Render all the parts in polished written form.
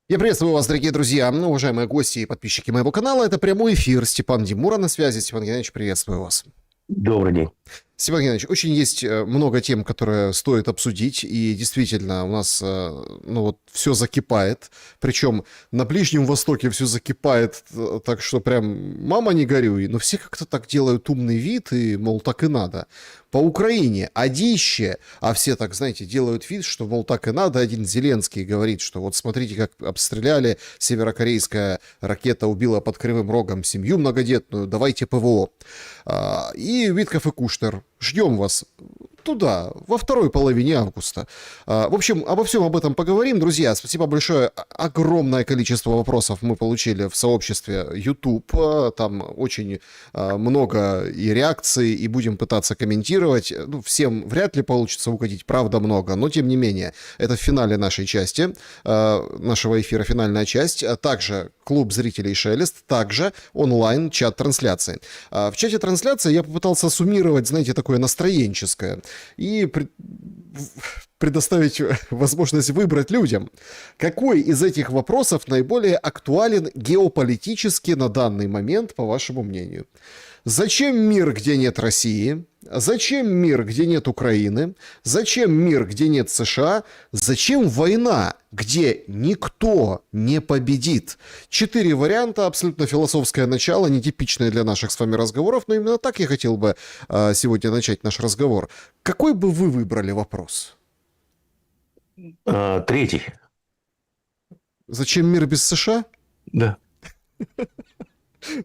Я приветствую вас, дорогие друзья, уважаемые гости и подписчики моего канала. Это прямой эфир. Степан Демура на связи. Степан Геннадьевич, приветствую вас. Добрый день. Степан Геннадьевич, очень есть много тем, которые стоит обсудить, и действительно у нас, вот все закипает, причем на Ближнем Востоке все закипает, так что прям мама не горюй, но все как-то так делают умный вид, и, мол, так и надо. По Украине одище, а все так, знаете, делают вид, что, мол, так и надо. Один Зеленский говорит, что вот смотрите, как обстреляли, северокорейская ракета убила под Кривым Рогом семью многодетную, давайте ПВО. И Витков и Кушнер, ждем вас туда, во второй половине августа. В общем, обо всем об этом поговорим, друзья. Спасибо большое. Огромное количество вопросов мы получили в сообществе YouTube. Там очень много и реакций, и будем пытаться комментировать. Ну, всем вряд ли получится угодить, правда много, но тем не менее. Это в финале нашей части, нашего эфира, финальная часть. Также клуб зрителей «Шелест», также онлайн чат-трансляции. В чате трансляции я попытался суммировать, знаете, такое настроенческое и предоставить возможность выбрать людям, какой из этих вопросов наиболее актуален геополитически на данный момент, по вашему мнению. Зачем мир, где нет России? Зачем мир, где нет Украины? Зачем мир, где нет США? Зачем война, где никто не победит? 4 варианта, абсолютно философское начало, нетипичное для наших с вами разговоров, но именно так я хотел бы сегодня начать наш разговор. Какой бы вы выбрали вопрос? Третий. Зачем мир без США? Да.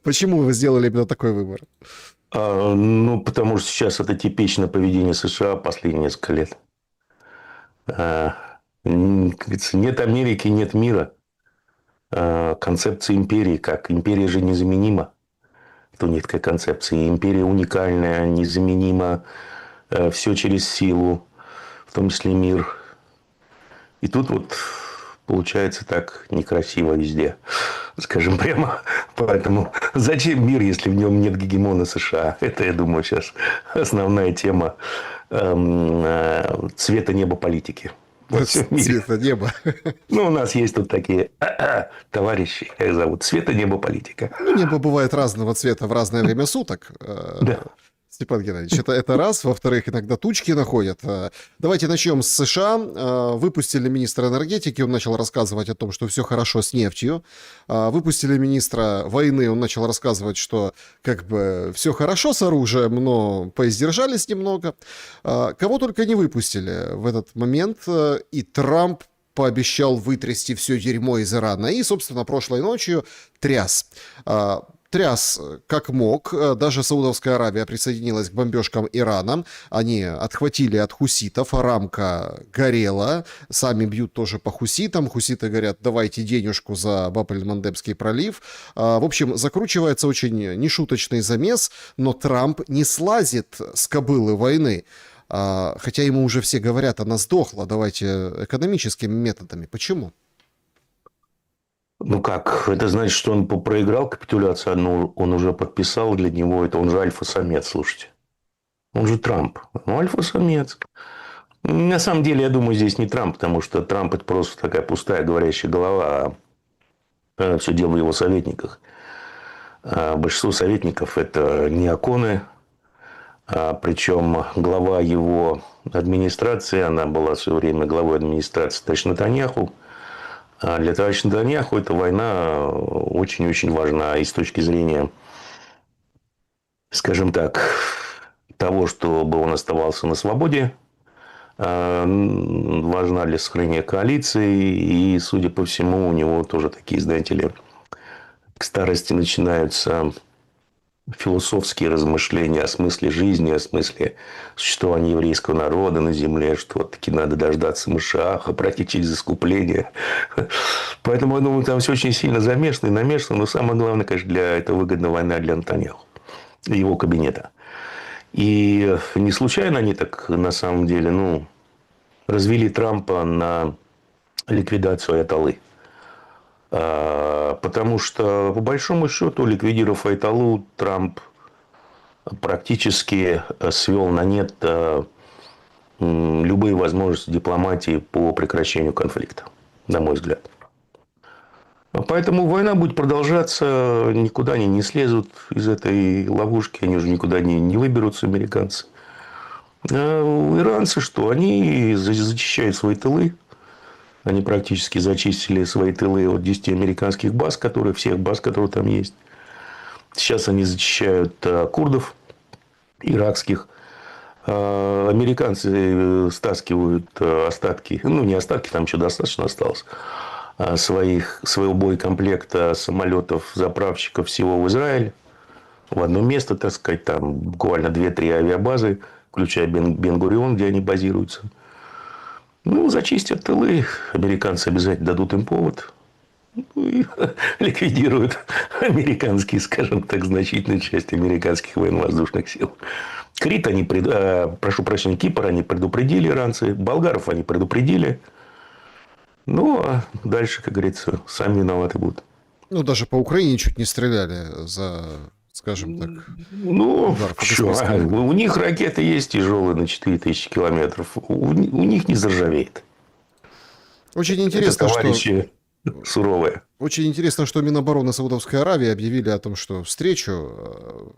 Почему вы сделали именно такой выбор? Потому что сейчас это типичное поведение США последние несколько лет. Как говорится, нет Америки, нет мира. Концепция империи, как империя же незаменима. То нет такой концепции. Империя уникальная, незаменима. Все через силу, в том числе мир. И тут вот получается так некрасиво везде, скажем прямо. Поэтому зачем мир, если в нем нет гегемона США? Это, я думаю, сейчас основная тема цвета неба политики. Цвета неба. Ну, у нас есть тут такие товарищи, их зовут цвета неба политика. Ну, небо бывает разного цвета в разное время суток. Да. Степан Геннадьевич, это раз. Во-вторых, иногда тучки находят. Давайте начнем с США. Выпустили министра энергетики, он начал рассказывать о том, что все хорошо с нефтью. Выпустили министра войны, он начал рассказывать, что как бы все хорошо с оружием, но поиздержались немного. Кого только не выпустили в этот момент. И Трамп пообещал вытрясти все дерьмо из Ирана. И, собственно, прошлой ночью тряс как мог. Даже Саудовская Аравия присоединилась к бомбежкам Ирана. Они отхватили от хуситов. Арамка горела. Сами бьют тоже по хуситам. Хуситы говорят, давайте денежку за Баб-эль-Мандебский пролив. В общем, закручивается очень нешуточный замес, но Трамп не слазит с кобылы войны. Хотя ему уже все говорят, она сдохла, давайте экономическими методами. Почему? Ну как, это значит, что он проиграл капитуляцию, но он уже подписал для него, это он же альфа-самец, слушайте. Он же Трамп. Ну, альфа-самец. На самом деле, я думаю, здесь не Трамп, потому что Трамп это просто такая пустая говорящая голова, а все дело в его советниках. Большинство советников это неоконы, причем глава его администрации, она была в свое время главой администрации товарища Нетаньяху. А для товарища Нетаньяху эта война очень-очень важна. И с точки зрения, скажем так, того, чтобы он оставался на свободе, важна для сохранения коалиции. И, судя по всему, у него тоже такие, знаете ли, к старости начинаются философские размышления о смысле жизни, о смысле существования еврейского народа на земле, что вот таки надо дождаться Машиаха, пройти через искупление. Поэтому, я думаю, там все очень сильно замешано и намешано. Но самое главное, конечно, для этого выгодна война для Нетаньяху и его кабинета. И не случайно они так, на самом деле, развели Трампа на ликвидацию Аятоллы. Потому что, по большому счету, ликвидировав Айталу, Трамп практически свел на нет любые возможности дипломатии по прекращению конфликта, на мой взгляд. Поэтому война будет продолжаться, никуда они не слезут из этой ловушки, они уже никуда не выберутся, американцы. А иранцы что? Они зачищают свои тылы. Они практически зачистили свои тылы от 10 американских баз, всех баз, которые там есть. Сейчас они зачищают курдов иракских. Американцы стаскивают остатки, ну не остатки, там еще достаточно осталось, своего боекомплекта самолетов, заправщиков всего в Израиль. В одно место, так сказать, там буквально 2-3 авиабазы, включая Бен-Гурион, где они базируются. Ну, зачистят тылы, американцы обязательно дадут им повод. Ну, и ликвидируют американские, скажем так, значительную часть американских военно-воздушных сил. Кипр они предупредили иранцы, болгаров они предупредили. Ну, а дальше, как говорится, сами виноваты будут. Ну, даже по Украине чуть не стреляли за, скажем так, ну, удар по что, космическому. у них ракеты есть тяжелые на 4000 километров. У них не заржавеет. Очень интересно, Это товарищи суровые. Очень интересно, что Минобороны Саудовской Аравии объявили о том, что встречу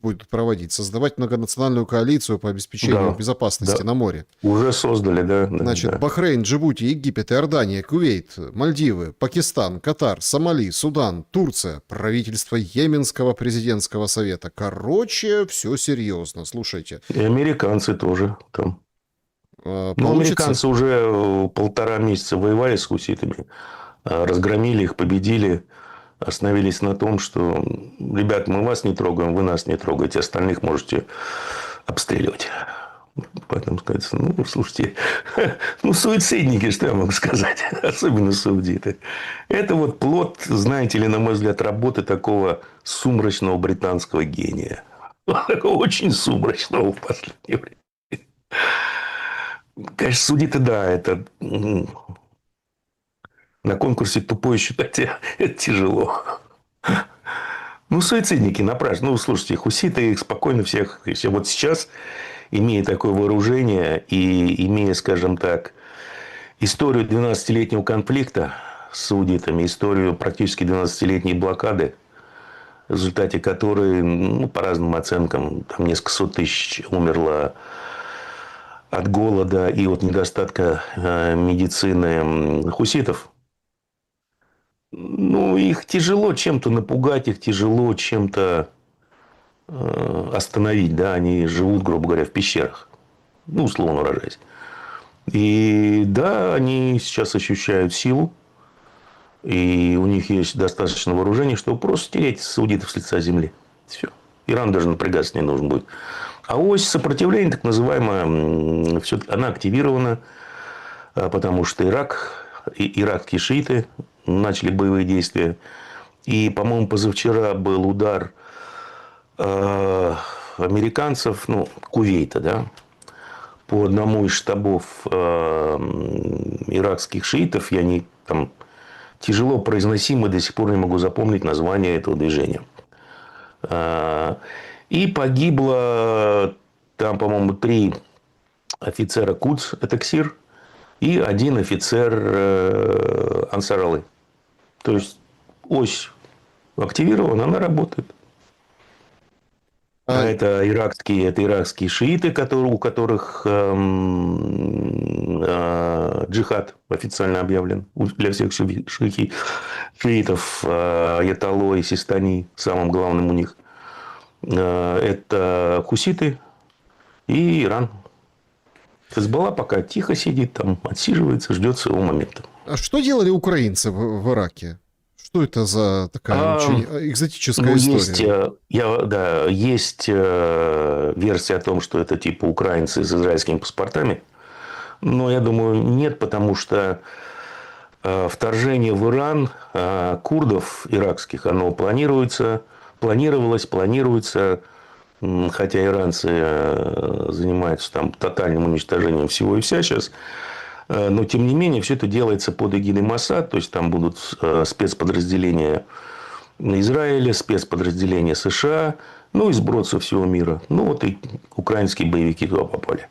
будут проводить, создавать многонациональную коалицию по обеспечению безопасности на море. Уже создали, да. Значит, Бахрейн, Джибути, Египет, Иордания, Кувейт, Мальдивы, Пакистан, Катар, Сомали, Судан, Турция, правительство Йеменского президентского совета. Короче, все серьезно, слушайте. И американцы тоже там. Получится? Ну, американцы уже 1,5 месяца воевали с хуситами, разгромили их, победили, остановились на том, что, ребят, мы вас не трогаем, вы нас не трогаете, остальных можете обстреливать. Поэтому сказать, ну, слушайте, ну, суицидники, что я могу сказать, особенно саудиты. Это вот плод, знаете ли, на мой взгляд, работы такого сумрачного британского гения. Очень сумрачного в последнее время. Конечно, судить-то да, это на конкурсе тупой считать это тяжело. Ну, суицидники напрасно. Ну, слушайте, хуситы их спокойно всех. Вот сейчас, имея такое вооружение и имея, скажем так, историю 12-летнего конфликта с саудитами, историю практически 12-летней блокады, в результате которой, ну, по разным оценкам, там несколько сот тысяч умерло от голода и от недостатка медицины хуситов. Ну, их тяжело чем-то напугать, их тяжело чем-то остановить. Да? Они живут, грубо говоря, в пещерах. Ну, условно выражаясь. И да, они сейчас ощущают силу. И у них есть достаточно вооружения, чтобы просто стереть саудитов с лица земли. Все. Иран даже напрягаться не нужен будет. А ось сопротивления, так называемая, она активирована, потому что иракские шииты начали боевые действия. И, по-моему, позавчера был удар американцев, ну, Кувейта, да, по одному из штабов иракских шиитов. И они там тяжело произносимы, до сих пор не могу запомнить название этого движения. И погибло там, по-моему, 3 офицера Кудс, это КСИР, и 1 офицер Ансар-Аллы. То есть ось активирована, она работает. Это иракские шииты, у которых джихад официально объявлен для всех шиитов. Аятоллой, Систани, самым главным у них. Это хуситы и Иран. Хезболла пока тихо сидит, там отсиживается, ждет своего момента. А что делали украинцы в Ираке? Что это за такая очень экзотическая история? Есть версия о том, что это типа украинцы с израильскими паспортами. Но я думаю, нет, потому что вторжение в Иран курдов иракских, оно планируется, хотя иранцы занимаются там тотальным уничтожением всего и вся сейчас. Но, тем не менее, все это делается под эгидой Моссад. То есть, там будут спецподразделения Израиля, спецподразделения США, ну, и сброд со всего мира. Ну, вот и украинские боевики туда попали.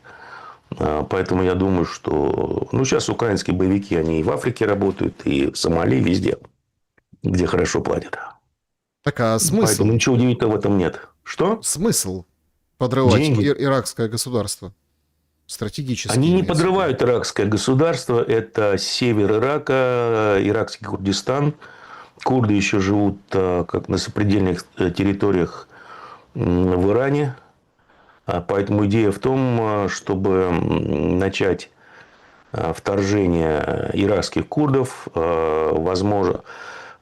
Поэтому я думаю, что... Ну, сейчас украинские боевики, они и в Африке работают, и в Сомали, везде. где хорошо платят. Так, а Поэтому смысл? ничего удивительного в этом нет. Что? Смысл подрывать Деньги. иракское государство? Стратегически Они не имеется в виду. подрывают иракское государство. Это север Ирака, иракский Курдистан. Курды еще живут как на сопредельных территориях в Иране. Поэтому идея в том, чтобы начать вторжение иракских курдов, возможно,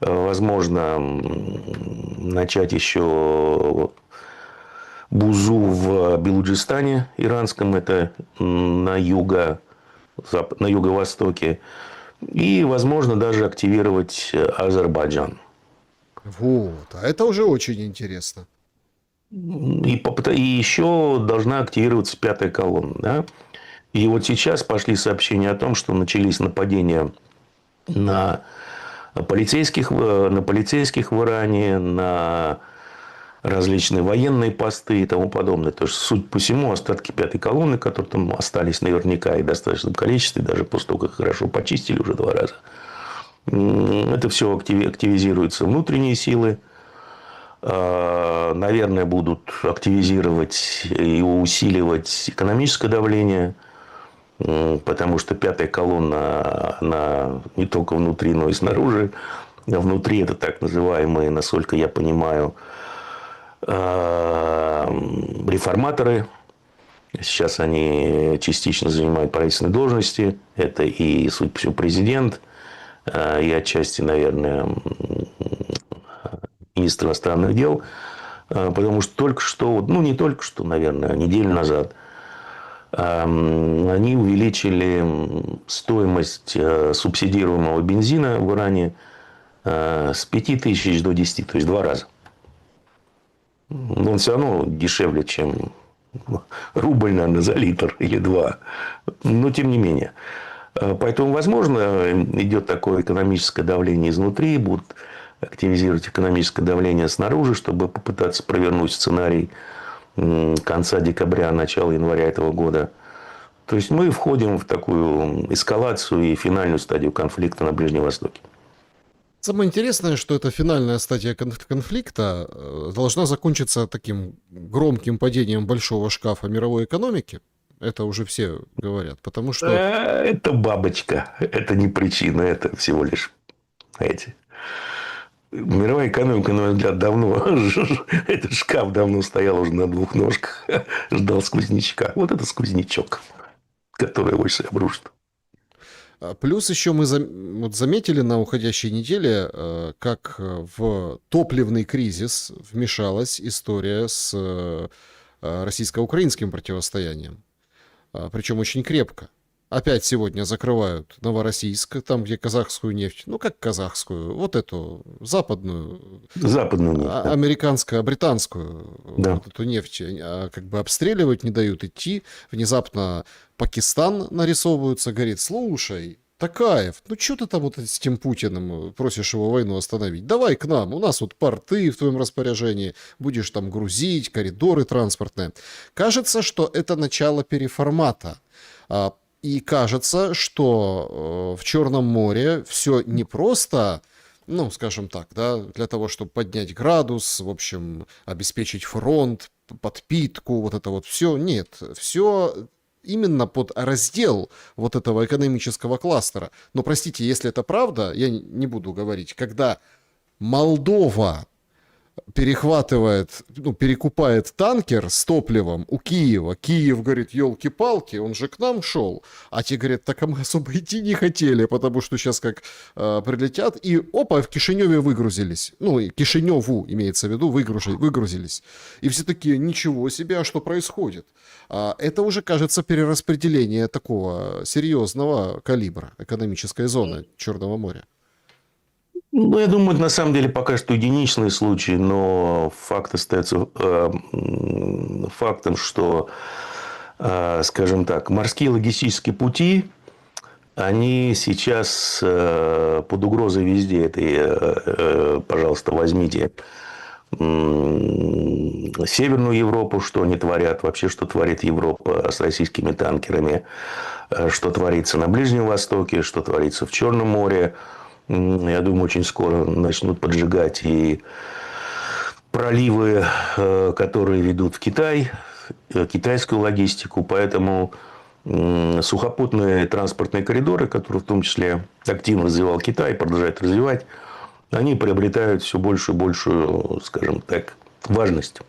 начать еще Бузу в Белуджистане иранском, это на юго-востоке, и, возможно, даже активировать Азербайджан. Вот, а это уже очень интересно. И еще должна активироваться пятая колонна. Да? И вот сейчас пошли сообщения о том, что начались нападения на полицейских в Иране, на различные военные посты и тому подобное. То есть, суть по всему, остатки пятой колонны, которые там остались наверняка и в достаточном количестве, даже после того, как хорошо почистили уже 2 раза, это все активизируются внутренние силы. Наверное, будут активизировать и усиливать экономическое давление, потому что пятая колонна, она не только внутри, но и снаружи. Внутри это так называемые, насколько я понимаю, реформаторы. Сейчас они частично занимают правительственные должности. Это и, судя по всему, президент, и отчасти, наверное, министр иностранных дел. Потому что только что, ну не только что, наверное, неделю назад, они увеличили стоимость субсидируемого бензина в Иране с 5000 до 10, то есть 2 раза. Но он все равно дешевле, чем рубль, наверное, за литр или 2. Но тем не менее. Поэтому, возможно, идет такое экономическое давление изнутри, будут активизировать экономическое давление снаружи, чтобы попытаться провернуть сценарий конца декабря, начала января этого года. То есть мы входим в такую эскалацию и финальную стадию конфликта на Ближнем Востоке. Самое интересное, что эта финальная стадия конфликта должна закончиться таким громким падением большого шкафа мировой экономики. Это уже все говорят, потому что... Это бабочка, это не причина, это всего лишь эти... Мировая экономика, на мой взгляд, давно... Этот шкаф давно стоял уже на 2 ножках, ждал сквознячка. Вот это сквознячок, который его сейчас обрушит. Плюс еще мы заметили на уходящей неделе, как в топливный кризис вмешалась история с российско-украинским противостоянием. Причем очень крепко. Опять сегодня закрывают Новороссийск, там, где казахскую нефть, ну как казахскую, вот эту западную, нефть, да. Американско-британскую, Да. вот эту нефть, как бы обстреливать, не дают идти. Внезапно Пакистан нарисовывается, говорит: слушай, Такаев, ну что ты там вот с этим Путиным просишь его войну остановить? Давай к нам, у нас вот порты в твоем распоряжении, будешь там грузить, коридоры транспортные. Кажется, что это начало переформата. И кажется, что в Черном море все не просто, ну, скажем так, да, для того, чтобы поднять градус, в общем, обеспечить фронт, подпитку, вот это вот все. Нет, все именно под раздел вот этого экономического кластера. Но, простите, если это правда, я не буду говорить, когда Молдова перехватывает, ну, перекупает танкер с топливом у Киева. Киев говорит: елки-палки, он же к нам шел. А те говорят: так а мы особо идти не хотели, потому что сейчас как прилетят. И опа, в Кишиневе выгрузились. Ну, и Кишиневу, имеется в виду, выгрузились. И все такие: ничего себе, а что происходит? Это уже, кажется, перераспределение такого серьезного калибра экономической зоны Черного моря. Ну, я думаю, это на самом деле пока что единичный случай, но факт остается фактом, что, скажем так, морские логистические пути, они сейчас под угрозой везде. Это, пожалуйста, возьмите Северную Европу, что они творят, вообще, что творит Европа с российскими танкерами, что творится на Ближнем Востоке, что творится в Черном море. Я думаю, очень скоро начнут поджигать и проливы, которые ведут в Китай, китайскую логистику. Поэтому сухопутные транспортные коридоры, которые в том числе активно развивал Китай, продолжает развивать, они приобретают все большую и большую, скажем так, важность.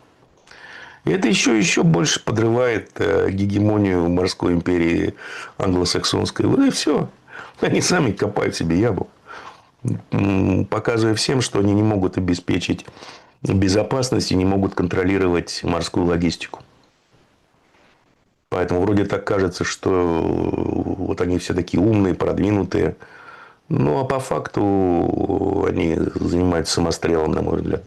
И это еще больше подрывает гегемонию морской империи англосаксонской. Вот и все. Они сами копают себе яму, показывая всем, что они не могут обеспечить безопасность и не могут контролировать морскую логистику. Поэтому вроде так кажется, что вот они все такие умные, продвинутые. Ну, а по факту они занимаются самострелом, на мой взгляд.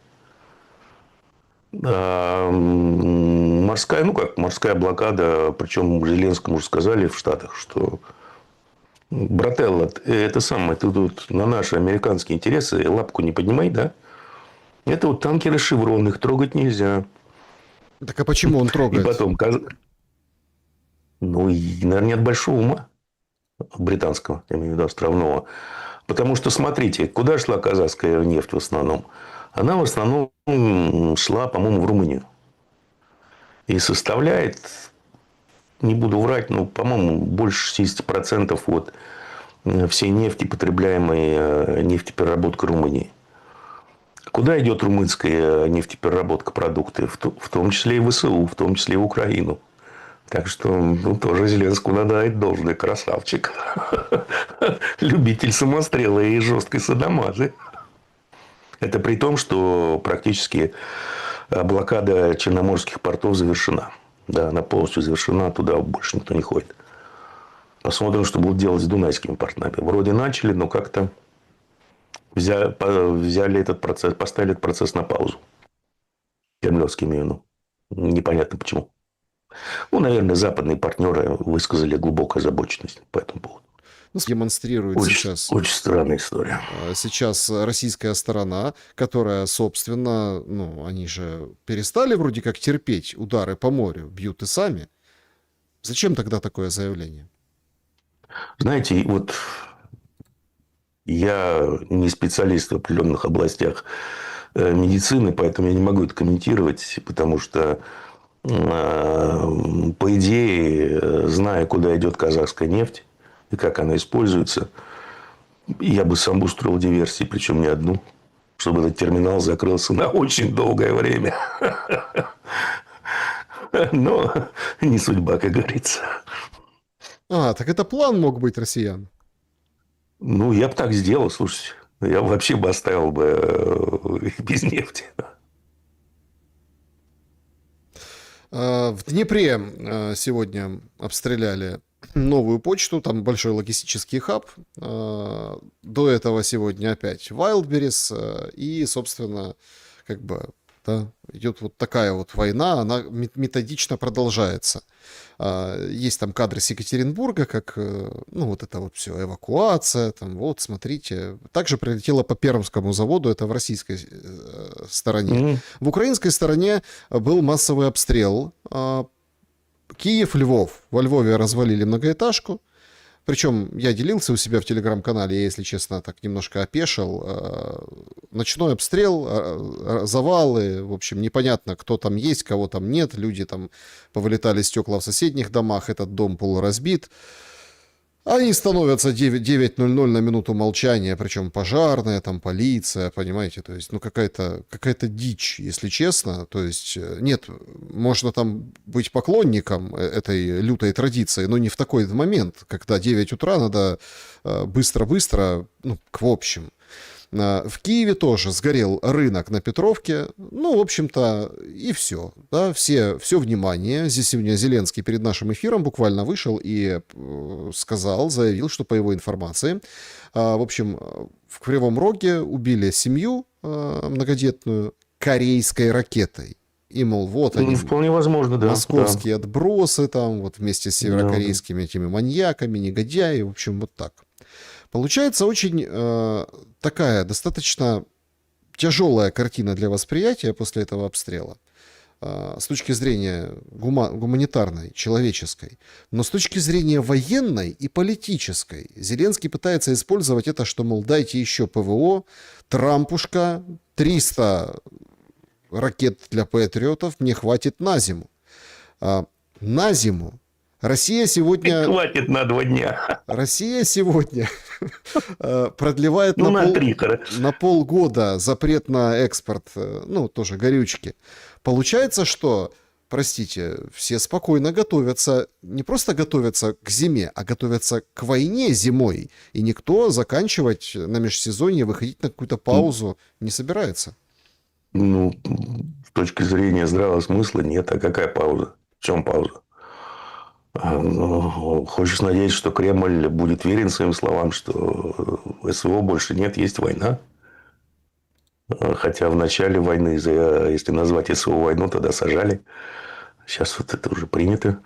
А морская, ну как, морская блокада, причем Зеленскому уже сказали в Штатах, что брателло, это самое, ты тут на наши американские интересы лапку не поднимай, да? Это вот танкеры «Шеврон», их трогать нельзя. Так а почему он И трогает? потом, ну, наверное, нет большого ума британского, я имею в виду островного. Потому что, смотрите, куда шла казахская нефть в основном? Она в основном шла, по-моему, в Румынию. И составляет, не буду врать, но, по-моему, больше 60% от всей нефти, потребляемой нефтепереработкой Румынии. Куда идет румынская нефтепереработка продуктов? В том числе и в ВСУ, в том числе и в Украину. Так что, ну, тоже Зеленскому надо дать должное, красавчик. Любитель самострела и жесткой садомазы. Это при том, что практически блокада черноморских портов завершена. Да, она полностью завершена, туда больше никто не ходит. Посмотрим, что будут делать с дунайскими портами. Вроде начали, но как-то взяли этот процесс, поставили этот процесс на паузу. Кремлевские имею в виду. Непонятно почему. Ну, наверное, западные партнеры высказали глубокую озабоченность по этому поводу. Ну, демонстрирует Очень странная история. Сейчас российская сторона, которая, собственно, ну, они же перестали вроде как терпеть удары по морю, бьют и сами. Зачем тогда такое заявление? Знаете, вот я не специалист в определенных областях медицины, поэтому я не могу это комментировать, потому что, по идее, зная, куда идет казахская нефть и как она используется, я бы сам устроил диверсии, причем не одну, чтобы этот терминал закрылся на очень долгое время. Но не судьба, как говорится. Так это план мог быть россиян. Ну, я бы так сделал, слушайте. Я вообще бы оставил бы их без нефти. В Днепре сегодня обстреляли новую почту, там большой логистический хаб. До этого сегодня опять Wildberries. И, собственно, как бы, да, идет вот такая вот война, она методично продолжается. Есть там кадры с Екатеринбурга, как, ну, вот это вот все, эвакуация, там, вот, смотрите. Также прилетело по Пермскому заводу, это в российской стороне. В украинской стороне был массовый обстрел. Киев, Львов. Во Львове развалили многоэтажку. Причем я делился у себя в телеграм-канале, я, если честно, так немножко опешил. Ночной обстрел, завалы, в общем, непонятно, кто там есть, кого там нет. Люди там повылетали стекла в соседних домах, этот дом полуразбит. Они становятся 9:00 на минуту молчания, причем пожарная, там полиция, понимаете, то есть, ну, какая-то дичь, если честно, то есть, нет, можно там быть поклонником этой лютой традиции, но не в такой момент, когда 9 утра надо быстро-быстро, ну, в общем. В Киеве тоже сгорел рынок на Петровке. Ну, в общем-то, и все. Да, все внимание. Здесь сегодня Зеленский перед нашим эфиром буквально вышел и заявил, что по его информации, в общем, в Кривом Роге убили семью многодетную корейской ракетой. И, мол, вот они, вполне возможно, да. московские отбросы там, вот вместе с северокорейскими этими маньяками, негодяи, в общем, вот так. Получается очень такая достаточно тяжелая картина для восприятия после этого обстрела. с точки зрения гуманитарной, человеческой, но с точки зрения военной и политической. Зеленский пытается использовать это, что, мол, дайте еще ПВО, Трампушка, 300 ракет для патриотов мне хватит на зиму. На зиму. Россия сегодня... Хватит на 2 дня. Россия сегодня продлевает Ну, на 3. на полгода запрет на экспорт, ну, тоже горючки. Получается, что, простите, все спокойно готовятся, не просто готовятся к зиме, а готовятся к войне зимой. И никто заканчивать на межсезонье, выходить на какую-то паузу не собирается. Ну, с точки зрения здравого смысла нет. А какая пауза? В чем пауза? Ну, хочешь надеяться, что Кремль будет верен своим словам, что СВО больше нет, есть война. Хотя в начале войны, если назвать СВО войну, тогда сажали. Сейчас вот это уже принято.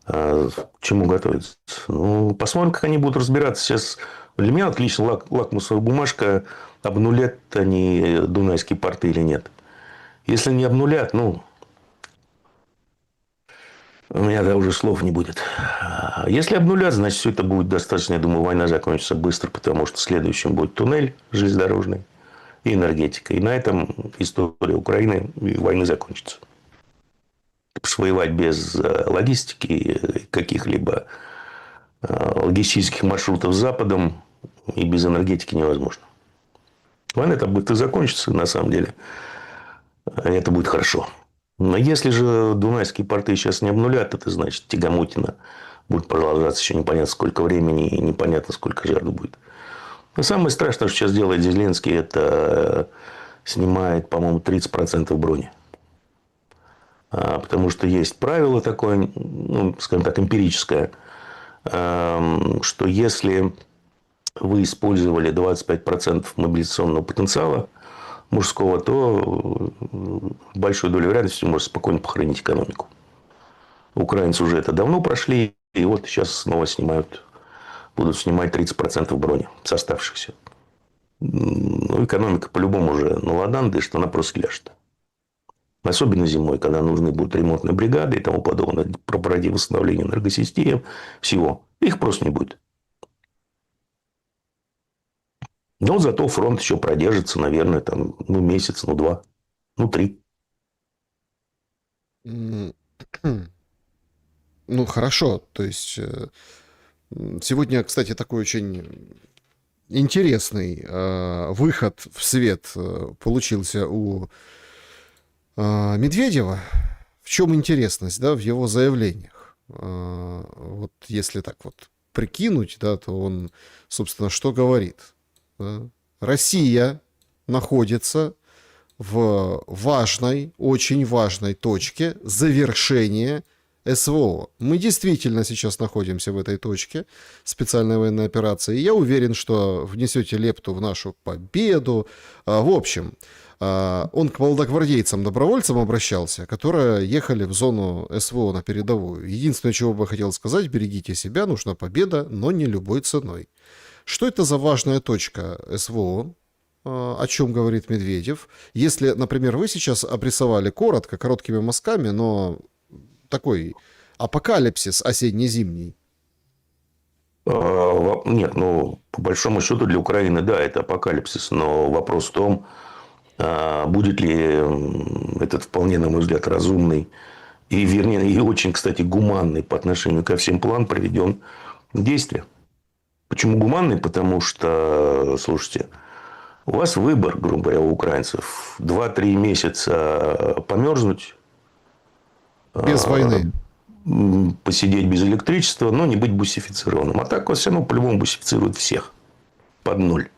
К чему готовиться? Ну, посмотрим, как они будут разбираться. Сейчас для меня отлично лакмусовая бумажка, обнулят они Дунайские порты или нет. Если не обнулят, ну, у меня да, уже слов не будет. Если обнулят, значит, все это будет достаточно. Я думаю, война закончится быстро, потому что следующим будет туннель железнодорожный и энергетика. И на этом история Украины и войны закончится. Потому что воевать без логистики, каких-либо логистических маршрутов с Западом и без энергетики невозможно. Война это будет и закончится, на самом деле. Это будет хорошо. Но если же Дунайские порты сейчас не обнулят, это значит, тягомотина будет продолжаться еще непонятно сколько времени и непонятно сколько жертв будет. Но самое страшное, что сейчас делает Зеленский, это снимает, по-моему, 30% брони. Потому что есть правило такое, ну, скажем так, эмпирическое, что если вы использовали 25% мобилизационного потенциала мужского, то большую долю вероятности можно спокойно похоронить экономику. Украинцы уже это давно прошли, и вот сейчас снова будут снимать 30% брони с оставшихся. Ну, экономика по-любому уже на ладан дышит, она просто ляжет. Особенно зимой, когда нужны будут ремонтные бригады и тому подобное, проводить восстановление энергосистем, всего. Их просто не будет. Но зато фронт еще продержится, наверное, там, ну, месяц, ну, 2, ну, 3. Ну, хорошо. То есть, сегодня, кстати, такой очень интересный выход в свет получился у Медведева. В чем интересность, да, в его заявлениях? Вот если так вот прикинуть, да, то он, собственно, что говорит? Да? Россия находится в важной, очень важной точке завершения СВО. Мы действительно сейчас находимся в этой точке специальной военной операции. И я уверен, что внесете лепту в нашу победу. В общем, он к молодогвардейцам-добровольцам обращался, которые ехали в зону СВО на передовую. Единственное, чего бы я хотел сказать, берегите себя, нужна победа, но не любой ценой. Что это за важная точка СВО? О чем говорит Медведев? Если, например, вы сейчас обрисовали коротко, короткими мазками, но такой апокалипсис осенне-зимний. Нет, ну, по большому счету для Украины, да, это апокалипсис. Но вопрос в том, будет ли этот вполне, на мой взгляд, разумный и, вернее, и очень, кстати, гуманный по отношению ко всем план приведен в действие. Почему гуманный? Потому что, слушайте, у вас выбор, грубо говоря, у украинцев 2-3 месяца померзнуть. Без войны. Посидеть без электричества, но не быть бусифицированным. А так вас все равно по-любому бусифицируют всех. Под ноль.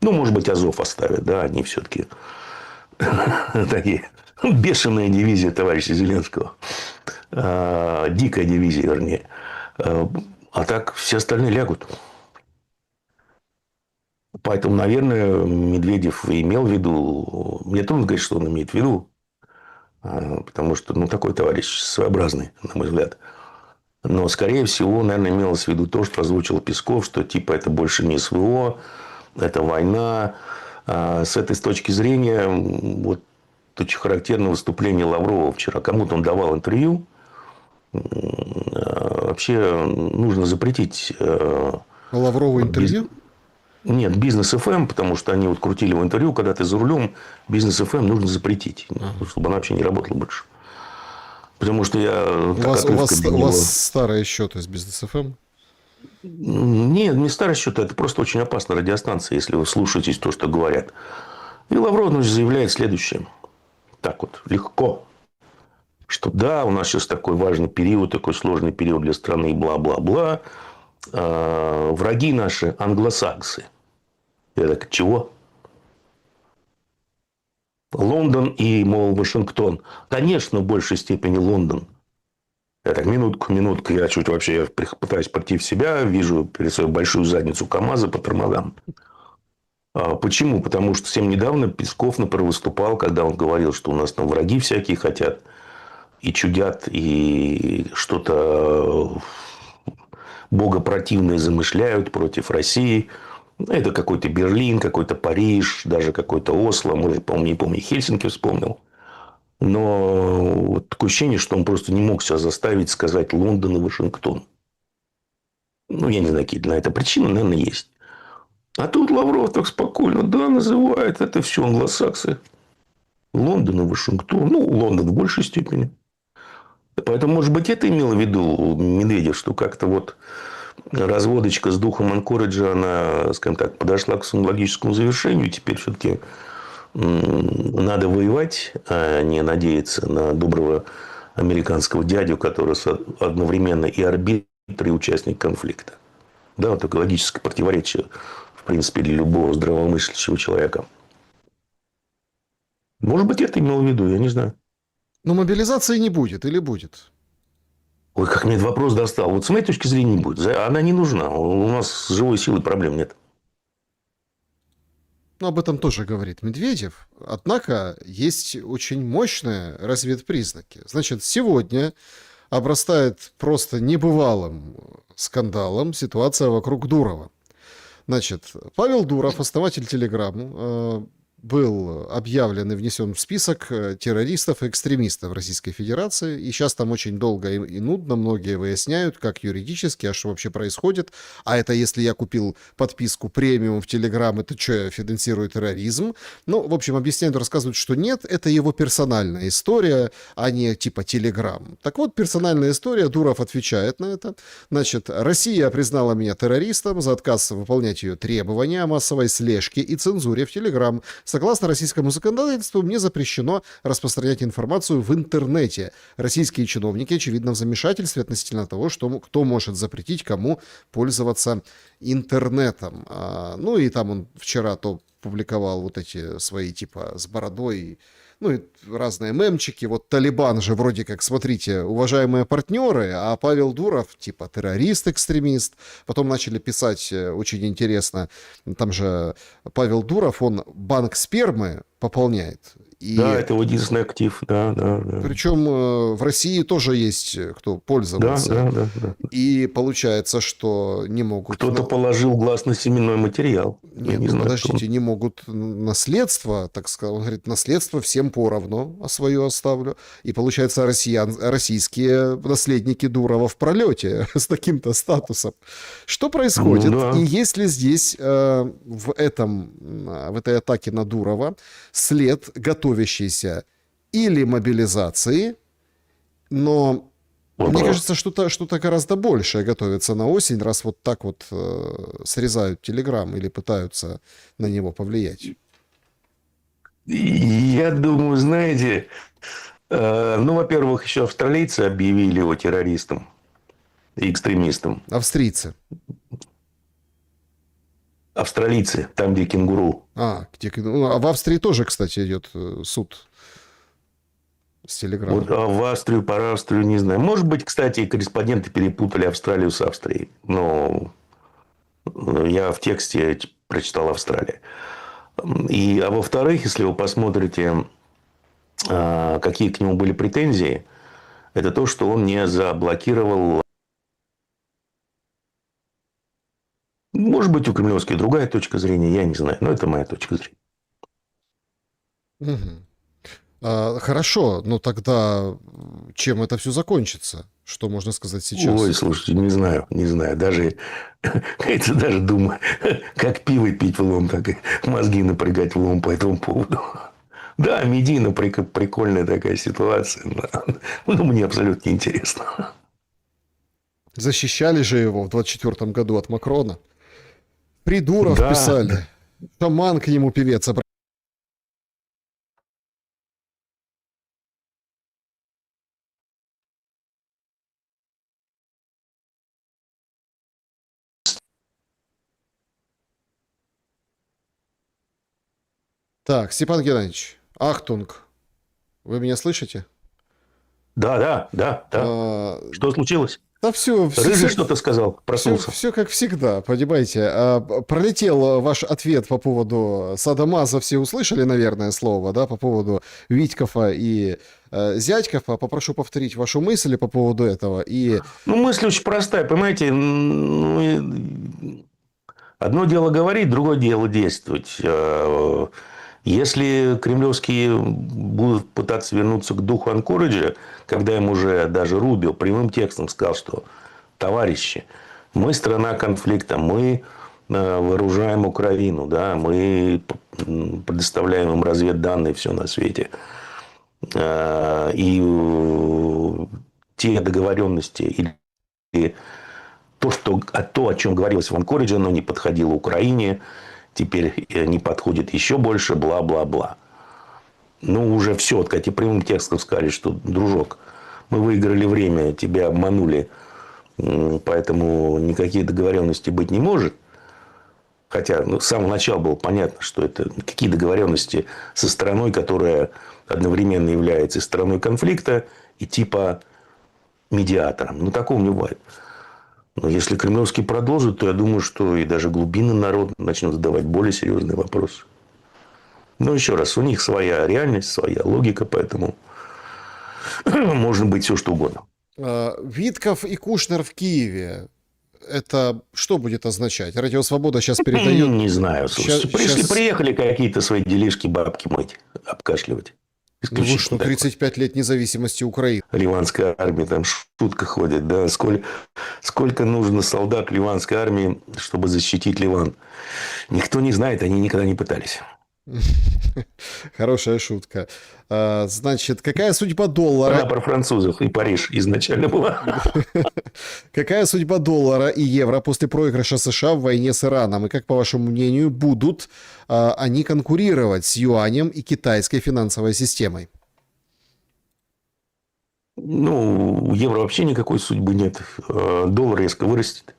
Ну, может быть, Азов оставят, да, они все-таки такие бешеная дивизия товарища Зеленского. Дикая дивизия, вернее. А так все остальные лягут. Поэтому, наверное, Медведев имел в виду... Мне трудно говорить, что он имеет в виду. Потому что, ну, такой товарищ своеобразный, на мой взгляд. Но, скорее всего, наверное, имелось в виду то, что озвучил Песков, что, типа, это больше не СВО, это война. С этой точки зрения, вот очень характерное выступление Лаврова вчера. Кому-то он давал интервью. Вообще нужно запретить Лаврову интервью? Нет, бизнес ФМ, потому что они вот крутили в интервью, когда ты за рулем, бизнес ФМ нужно запретить, чтобы она вообще не работала больше. Потому что я У вас старые счеты с бизнес ФМ? Нет, не старый счет, это просто очень опасная радиостанция, если вы слушаетесь то, что говорят. И Лавров заявляет следующее. Так вот, легко. Что да, у нас сейчас такой важный период, такой сложный период для страны, бла-бла-бла. Враги наши англосаксы. Я так, чего? Лондон и, мол, Вашингтон. Конечно, в большей степени Лондон. Я так, минутку, я чуть вообще пытаюсь прийти в себя, вижу перед собой большую задницу КамАЗа по тормозам. Почему? Потому что совсем недавно Песков, например, выступал, когда он говорил, что у нас там враги всякие хотят и чудят, и что-то богопротивное замышляют против России. Это какой-то Берлин, какой-то Париж, даже какой-то Осло. Может, не помню, Хельсинки вспомнил. Но вот такое ощущение, что он просто не мог себя заставить сказать Лондон и Вашингтон. Ну, я не знаю, какие на это причины, наверное, есть. А тут Лавров так спокойно, да, называет это все англосаксы. Лондон и Вашингтон. Ну, Лондон в большей степени. Поэтому, может быть, это имело в виду Медведев, что как-то вот разводочка с духом Анкориджа, она, скажем так, подошла к своему логическому завершению. Теперь все-таки надо воевать, а не надеяться на доброго американского дядю, который одновременно и арбитр, и участник конфликта. Да, вот такое логическое противоречие, в принципе, для любого здравомыслящего человека. Может быть, это имел в виду, я не знаю. Но мобилизации не будет или будет? Ой, как мне этот вопрос достал. Вот с моей точки зрения не будет. Она не нужна. У нас с живой силой проблем нет. Ну, об этом тоже говорит Медведев. Однако есть очень мощные разведпризнаки. Значит, сегодня обрастает просто небывалым скандалом ситуация вокруг Дурова. Значит, Павел Дуров, основатель Telegram, был объявлен и внесен в список террористов и экстремистов Российской Федерации. И сейчас там очень долго и нудно многие выясняют, как юридически, а что вообще происходит. А это если я купил подписку премиум в Telegram, это что, я финансирую терроризм? Ну, в общем, объясняют, рассказывают, что нет, это его персональная история, а не типа Telegram. Так вот, персональная история, Дуров отвечает на это. Значит, Россия признала меня террористом за отказ выполнять ее требования о массовой слежке и цензуре в Telegram. Согласно российскому законодательству, мне запрещено распространять информацию в интернете. Российские чиновники, очевидно, в замешательстве относительно того, что, кто может запретить кому пользоваться интернетом. Ну и там он вчера то публиковал вот эти свои типа с бородой, ну и разные мемчики. Вот Талибан же вроде как, смотрите, уважаемые партнеры, а Павел Дуров типа террорист-экстремист. Потом начали писать, очень интересно, там же Павел Дуров, он банк спермы пополняет. И... Да, это его единственный актив, да. Причем в России тоже есть кто пользовался. Да. И получается, что не могут... Кто-то положил глаз на семенной материал. Нет, не знаю, подождите, не могут наследство, так сказать. Он говорит, наследство всем поровну, а свое оставлю. И получается, российские наследники Дурова в пролете с таким-то статусом. Что происходит? Ну, да. И есть ли здесь в этой атаке на Дурова след готовящейся или мобилизации, но мне кажется, что-то гораздо большее готовится на осень, раз вот так вот срезают Телеграм или пытаются на него повлиять. Я думаю, знаете, ну, во-первых, еще австралийцы объявили его террористом и экстремистом. Австрийцы. Австралийцы, там, где кенгуру. А в Австрии тоже, кстати, идет суд с Телеграмом. Вот, а в Австрию, про Австрию не знаю. Может быть, кстати, корреспонденты перепутали Австралию с Австрией. Но я в тексте прочитал Австралия. А во-вторых, если вы посмотрите, какие к нему были претензии, это то, что он не заблокировал. Может быть, у кремлевских другая точка зрения, я не знаю. Но это моя точка зрения. Угу. Хорошо, но тогда чем это все закончится? Что можно сказать сейчас? Ой, слушайте, не знаю. Даже, это даже думаю, как пиво пить в лом, так и мозги напрягать в лом по этому поводу. Да, медийно прикольная такая ситуация. Но мне абсолютно неинтересно. Защищали же его в 24 году от Макрона. Придуров Да, писали. Шаман к нему певец. Так, Степан Геннадьевич, Ахтунг, вы меня слышите? да. А, Что случилось? Да все, Рыжий что-то сказал, проснулся. все как всегда, понимаете. Пролетел ваш ответ по поводу Садамаза, все услышали, наверное, слово, да, по поводу Витькова и Зятькова. Попрошу повторить вашу мысль по поводу этого. И Ну, мысль очень простая, понимаете. Одно дело говорить, другое дело действовать. Если кремлевские будут пытаться вернуться к духу Анкориджа, когда им уже даже Рубио прямым текстом сказал, что товарищи, мы страна конфликта, мы вооружаем Украину, да, мы предоставляем им разведданные, все на свете. И те договоренности или то, о чем говорилось в Анкоридже, оно не подходило Украине, теперь не подходит еще больше, бла-бла-бла. Ну, уже все, вот, как и прямым текстом сказали, что, дружок, мы выиграли время, тебя обманули, поэтому никаких договоренностей быть не может. Хотя с самого начала было понятно, что это какие договоренности со страной, которая одновременно является и страной конфликта, и типа медиатором. Ну, такого не бывает. Но если кремлевский продолжит, то я думаю, что и даже глубинный народ начнет задавать более серьезные вопросы. Но еще раз, у них своя реальность, своя логика, поэтому можно быть все что угодно. Витков и Кушнер в Киеве. Это что будет означать? Радио Свобода сейчас передает... Не знаю, слушайте. Сейчас... Приехали какие-то свои делишки бабки мыть, обкашливать. Ну вы Исключительно что, 35 лет независимости Украины. ливанская армия, там шутка ходит, да, сколько нужно солдат ливанской армии, чтобы защитить Ливан. Никто не знает, они никогда не пытались. Хорошая шутка. Значит, какая судьба доллара... Она про французов и Париж изначально была. Какая судьба доллара и евро после проигрыша США в войне с Ираном? И как, по вашему мнению, будут они конкурировать с юанем и китайской финансовой системой? Ну, у евро вообще никакой судьбы нет. Доллар резко вырастет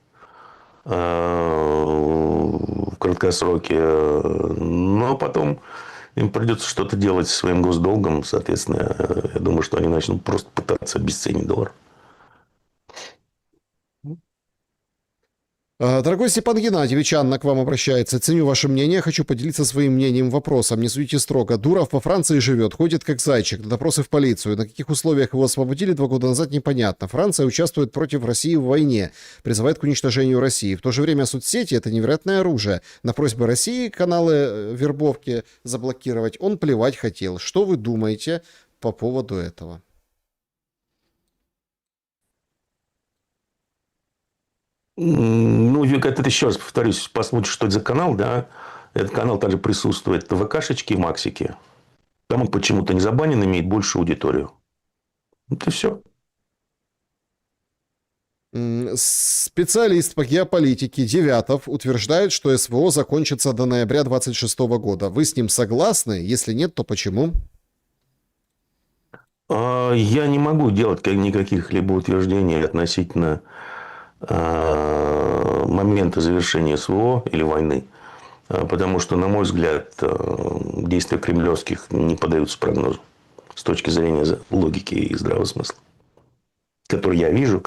в краткосроке. Но потом им придется что-то делать со своим госдолгом. Соответственно, я думаю, что они начнут просто пытаться обесценить доллар. Дорогой Степан Геннадьевич, Анна к вам обращается. Ценю ваше мнение, хочу поделиться своим мнением, вопросом. Не судите строго. Дуров во Франции живет, ходит как зайчик, на допросы в полицию. На каких условиях его освободили 2 года назад, непонятно. Франция участвует против России в войне, призывает к уничтожению России. В то же время соцсети – это невероятное оружие. На просьбы России каналы вербовки заблокировать он плевать хотел. Что вы думаете по поводу этого? Ну, это еще раз повторюсь, посмотрите, что это за канал, да. Этот канал также присутствует в ВКшечке и Максике. Там он почему-то не забанен, имеет большую аудиторию. Это все. Специалист по геополитике Девятов утверждает, что СВО закончится до ноября 2026 года. Вы с ним согласны? Если нет, то почему? Я не могу делать никаких либо утверждений относительно момента завершения СВО или войны. Потому что, на мой взгляд, действия кремлевских не поддаются прогнозу с точки зрения логики и здравого смысла, который я вижу,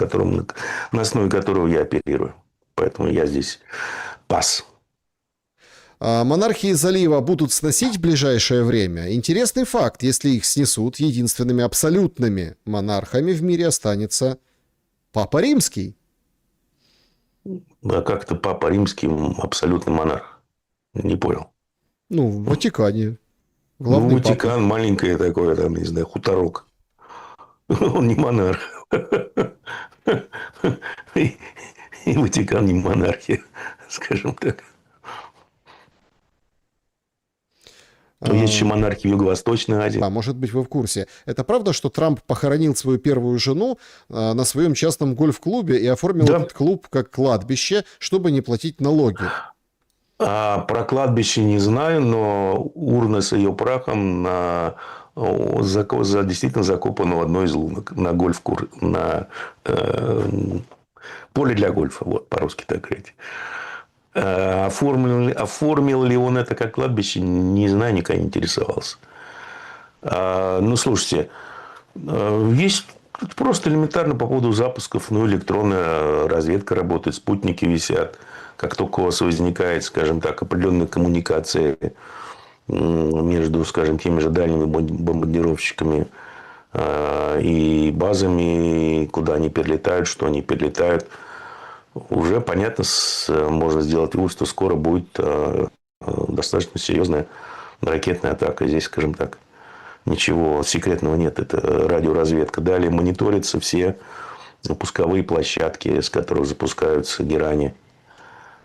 на основе которого я оперирую. Поэтому я здесь пас. Монархии залива будут сносить в ближайшее время? Интересный факт, если их снесут, единственными абсолютными монархами в мире останется Папа Римский. А как это Папа Римский абсолютный монарх? Не понял. Ну, в Ватикане. Главный папа. Ватикан маленькое такое, там, не знаю, хуторок. Он не монарх. И Ватикан не монархия, скажем так. Но есть еще монархии в Юго-Восточной Азии. Да, может быть, вы в курсе. Это правда, что Трамп похоронил свою первую жену на своем частном гольф-клубе и оформил Да. этот клуб как кладбище, чтобы не платить налоги? А про кладбище не знаю, но урна с ее прахом действительно закопана в одной из лунок на на поле для гольфа, вот по-русски так говорить. Оформил ли он это как кладбище, не знаю, никогда не интересовался. Ну, слушайте, есть просто элементарно по поводу запусков, ну, электронная разведка работает, спутники висят. Как только у вас возникает, скажем так, определенная коммуникация между, скажем, теми же дальними бомбардировщиками и базами, куда они перелетают, что они перелетают, уже понятно, можно сделать вывод, что скоро будет достаточно серьезная ракетная атака. Здесь, скажем так, ничего секретного нет. Это радиоразведка. Далее мониторятся все пусковые площадки, с которых запускаются герани,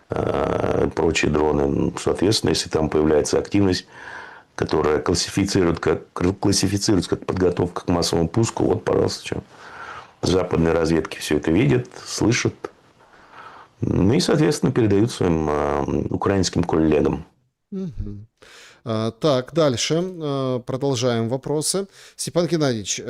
прочие дроны. Соответственно, если там появляется активность, которая классифицируется как подготовка к массовому пуску, вот, пожалуйста, что. Западные разведки все это видят, слышат. Ну и, соответственно, передают своим украинским коллегам. Мгм. Так, дальше. Продолжаем вопросы. Степан Геннадьевич,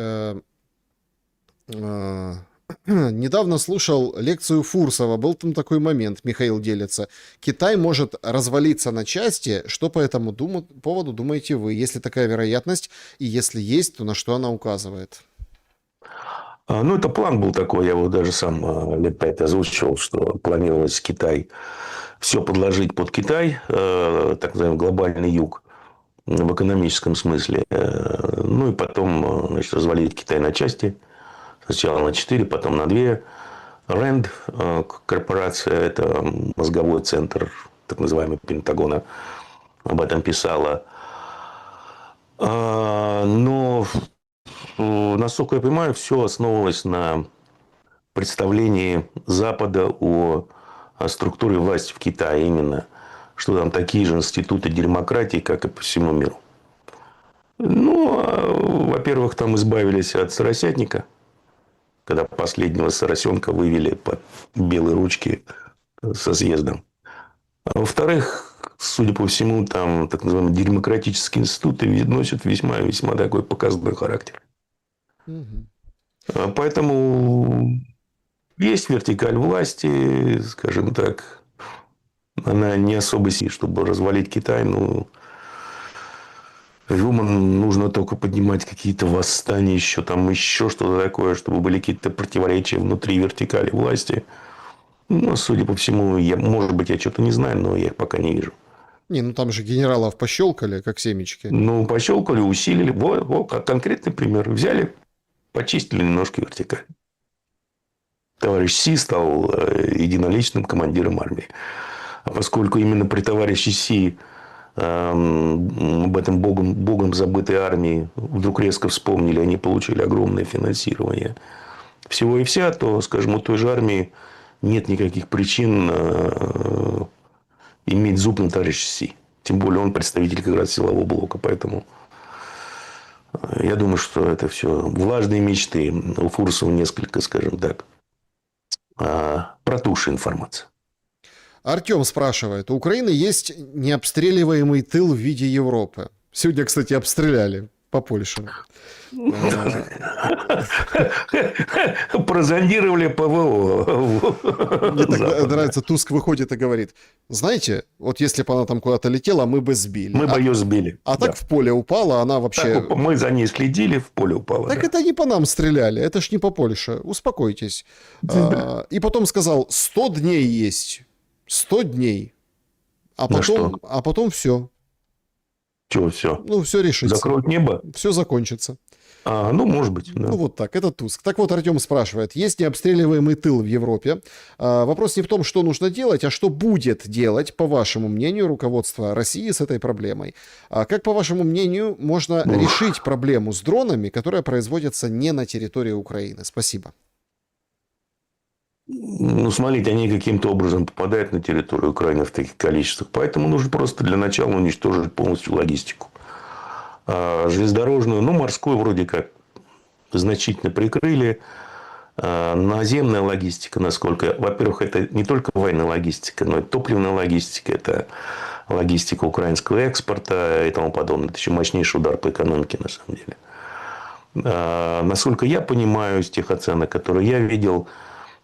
недавно слушал лекцию Фурсова. Был там такой момент, Михаил делится. Китай может развалиться на части. Что по этому поводу думаете вы? Есть ли такая вероятность? И если есть, то на что она указывает? Ну, это план был такой. Я его даже сам лет 5 озвучивал, что планировалось Китай все подложить под Китай, так называемый глобальный юг, в экономическом смысле. Ну, и потом, значит, развалить Китай на части. Сначала на 4, потом на 2. РЭНД, корпорация, это мозговой центр, так называемый Пентагона, об этом писала. Но, насколько я понимаю, все основывалось на представлении Запада о структуре власти в Китае. Именно, что там такие же институты демократии, как и по всему миру. Ну, во-первых, там избавились от соросятника, когда последнего соросенка вывели под белые ручки со съездом. А во-вторых, судя по всему, там так называемые демократические институты носят весьма такой показной характер. Мгм. Поэтому есть вертикаль власти, скажем так. Она не особо сильна, чтобы развалить Китай. Ну, нужно только поднимать какие-то восстания, еще что-то такое, чтобы были какие-то противоречия внутри вертикали власти. Ну, судя по всему, может быть, я что-то не знаю, но я их пока не вижу. Не, ну там же генералов пощелкали, как семечки. Ну, пощелкали, усилили. Вот как конкретный пример. Взяли, почистили немножко вертикаль. Товарищ Си стал единоличным командиром армии. А поскольку именно при товарище Си об этом богом забытой армии вдруг резко вспомнили, они получили огромное финансирование всего и вся, то, скажем, у той же армии нет никаких причин иметь зуб на товарища Си. Тем более он представитель как раз силового блока. Поэтому я думаю, что это все влажные мечты. У Фурсова несколько, скажем так, протухшая информация. Артем спрашивает, у Украины есть необстреливаемый тыл в виде Европы. Сегодня, кстати, обстреляли по Польше. Прозондировали ПВО. Мне так нравится, Туск выходит и говорит, знаете, вот если бы она там куда-то летела, мы бы сбили. Мы бы ее сбили. А так в поле упала, она вообще... Мы за ней следили, в поле упала. Так это не по нам стреляли, это ж не по Польше. Успокойтесь. И потом сказал, 100 дней есть. 100 дней. А потом все. Чего все? Ну, все решится. Закроют небо? Все закончится. Ну, может быть, Ну, да. вот так, это Туск. Так вот, Артем спрашивает, есть необстреливаемый тыл в Европе? Вопрос не в том, что нужно делать, а что будет делать, по вашему мнению, руководство России с этой проблемой. Как, по вашему мнению, можно Уф. решить проблему с дронами, которая производится не на территории Украины? Спасибо. Ну, смотрите, они каким-то образом попадают на территорию Украины в таких количествах. Поэтому нужно просто для начала уничтожить полностью логистику. Железнодорожную, ну, морскую вроде как значительно прикрыли. Наземная логистика, насколько... Во-первых, это не только военная логистика, но и топливная логистика. Это логистика украинского экспорта и тому подобное. Это еще мощнейший удар по экономике, на самом деле. Насколько я понимаю из тех оценок, которые я видел,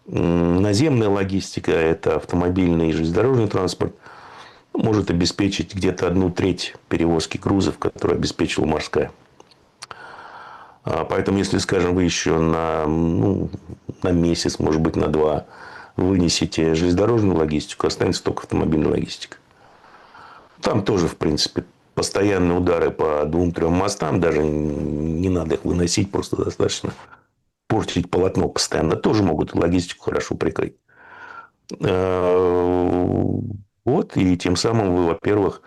наземная логистика, это автомобильный и железнодорожный транспорт, может обеспечить где-то 1/3 перевозки грузов, которые обеспечила морская. Поэтому, если, скажем, вы еще на месяц, может быть, на 2 вынесете железнодорожную логистику, останется только автомобильная логистика. Там тоже, в принципе, постоянные удары по 2-3 мостам, даже не надо их выносить, просто достаточно портить полотно постоянно, тоже могут логистику хорошо прикрыть. Вот, и тем самым вы, во-первых,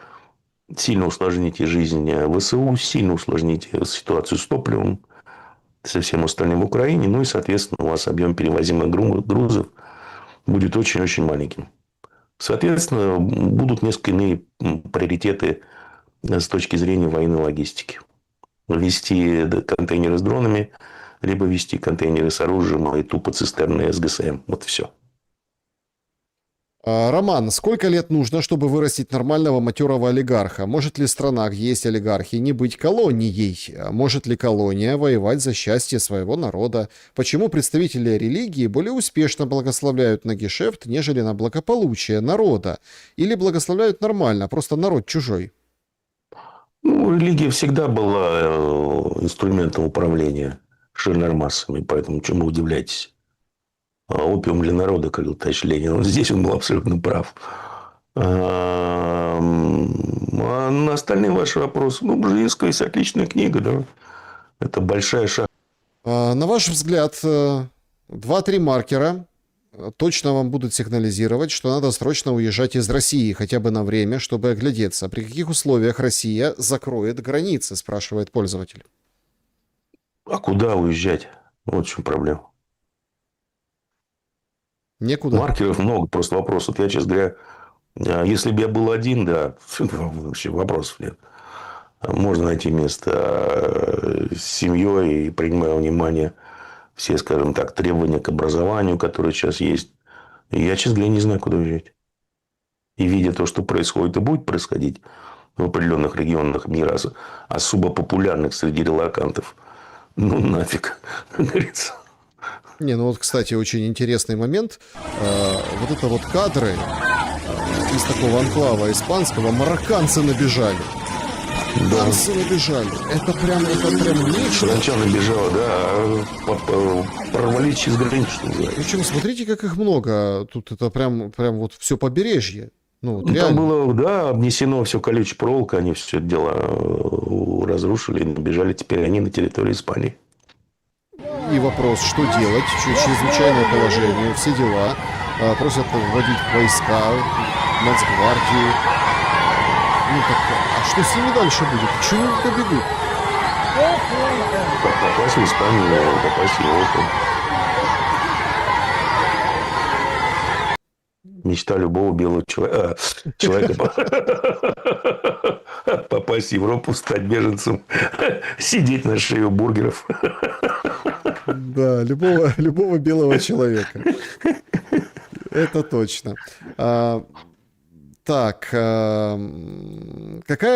сильно усложните жизнь ВСУ, сильно усложните ситуацию с топливом, со всем остальным в Украине, ну и, соответственно, у вас объем перевозимых грузов будет очень-очень маленьким. Соответственно, будут несколько иные приоритеты с точки зрения военной логистики. Вести контейнеры с дронами, либо вести контейнеры с оружием и тупо цистерны с ГСМ. Вот и все. Роман, сколько лет нужно, чтобы вырастить нормального матерого олигарха? Может ли страна, где есть олигархи, не быть колонией? Может ли колония воевать за счастье своего народа? Почему представители религии более успешно благословляют на гешефт, нежели на благополучие народа? Или благословляют нормально, просто народ чужой? Ну, религия всегда была инструментом управления широкими массами, поэтому чему вы удивляетесь? Опиум для народа, как говорил товарищ Ленин. Вот здесь он был абсолютно прав. А на остальные ваши вопросы. Ну, Бжезинская есть отличная книга, да. Это большая шаг. На ваш взгляд, 2-3 маркера точно вам будут сигнализировать, что надо срочно уезжать из России, хотя бы на время, чтобы оглядеться. При каких условиях Россия закроет границы, спрашивает пользователь. А куда уезжать? Вот в чем проблема. Некуда. Маркеров много, просто вопрос. Вот я, честно говоря, если бы я был один, да, вообще вопросов нет. Можно найти место с семьей и принимая во внимание все, скажем так, требования к образованию, которые сейчас есть. И я, честно говоря, не знаю, куда уезжать. И видя то, что происходит и будет происходить в определенных регионах мира, особо популярных среди релокантов, ну нафиг, как говорится. Не, ну вот, кстати, очень интересный момент. Вот это вот кадры из такого анклава испанского. Марокканцы набежали. Марокканцы набежали. Это прям нечто. Сначала набежала, да, прорвались через границу, что называется. Причем смотрите, как их много. Тут это прям вот все побережье. Ну, вот Там реально. было, да, обнесено все колючей проволокой, они все это дело разрушили и набежали теперь они на территории Испании. И вопрос, что делать? Чрезвычайное положение, все дела. Просят вводить войска, нацгвардию. Ну так, а что с ними дальше будет? К чему они побегут? Попасть в Испанию, попасть в Европу. Мечта любого белого человека попасть в Европу, стать беженцем, сидеть на шее у бургеров. Да, любого белого человека. Это точно. Так, какая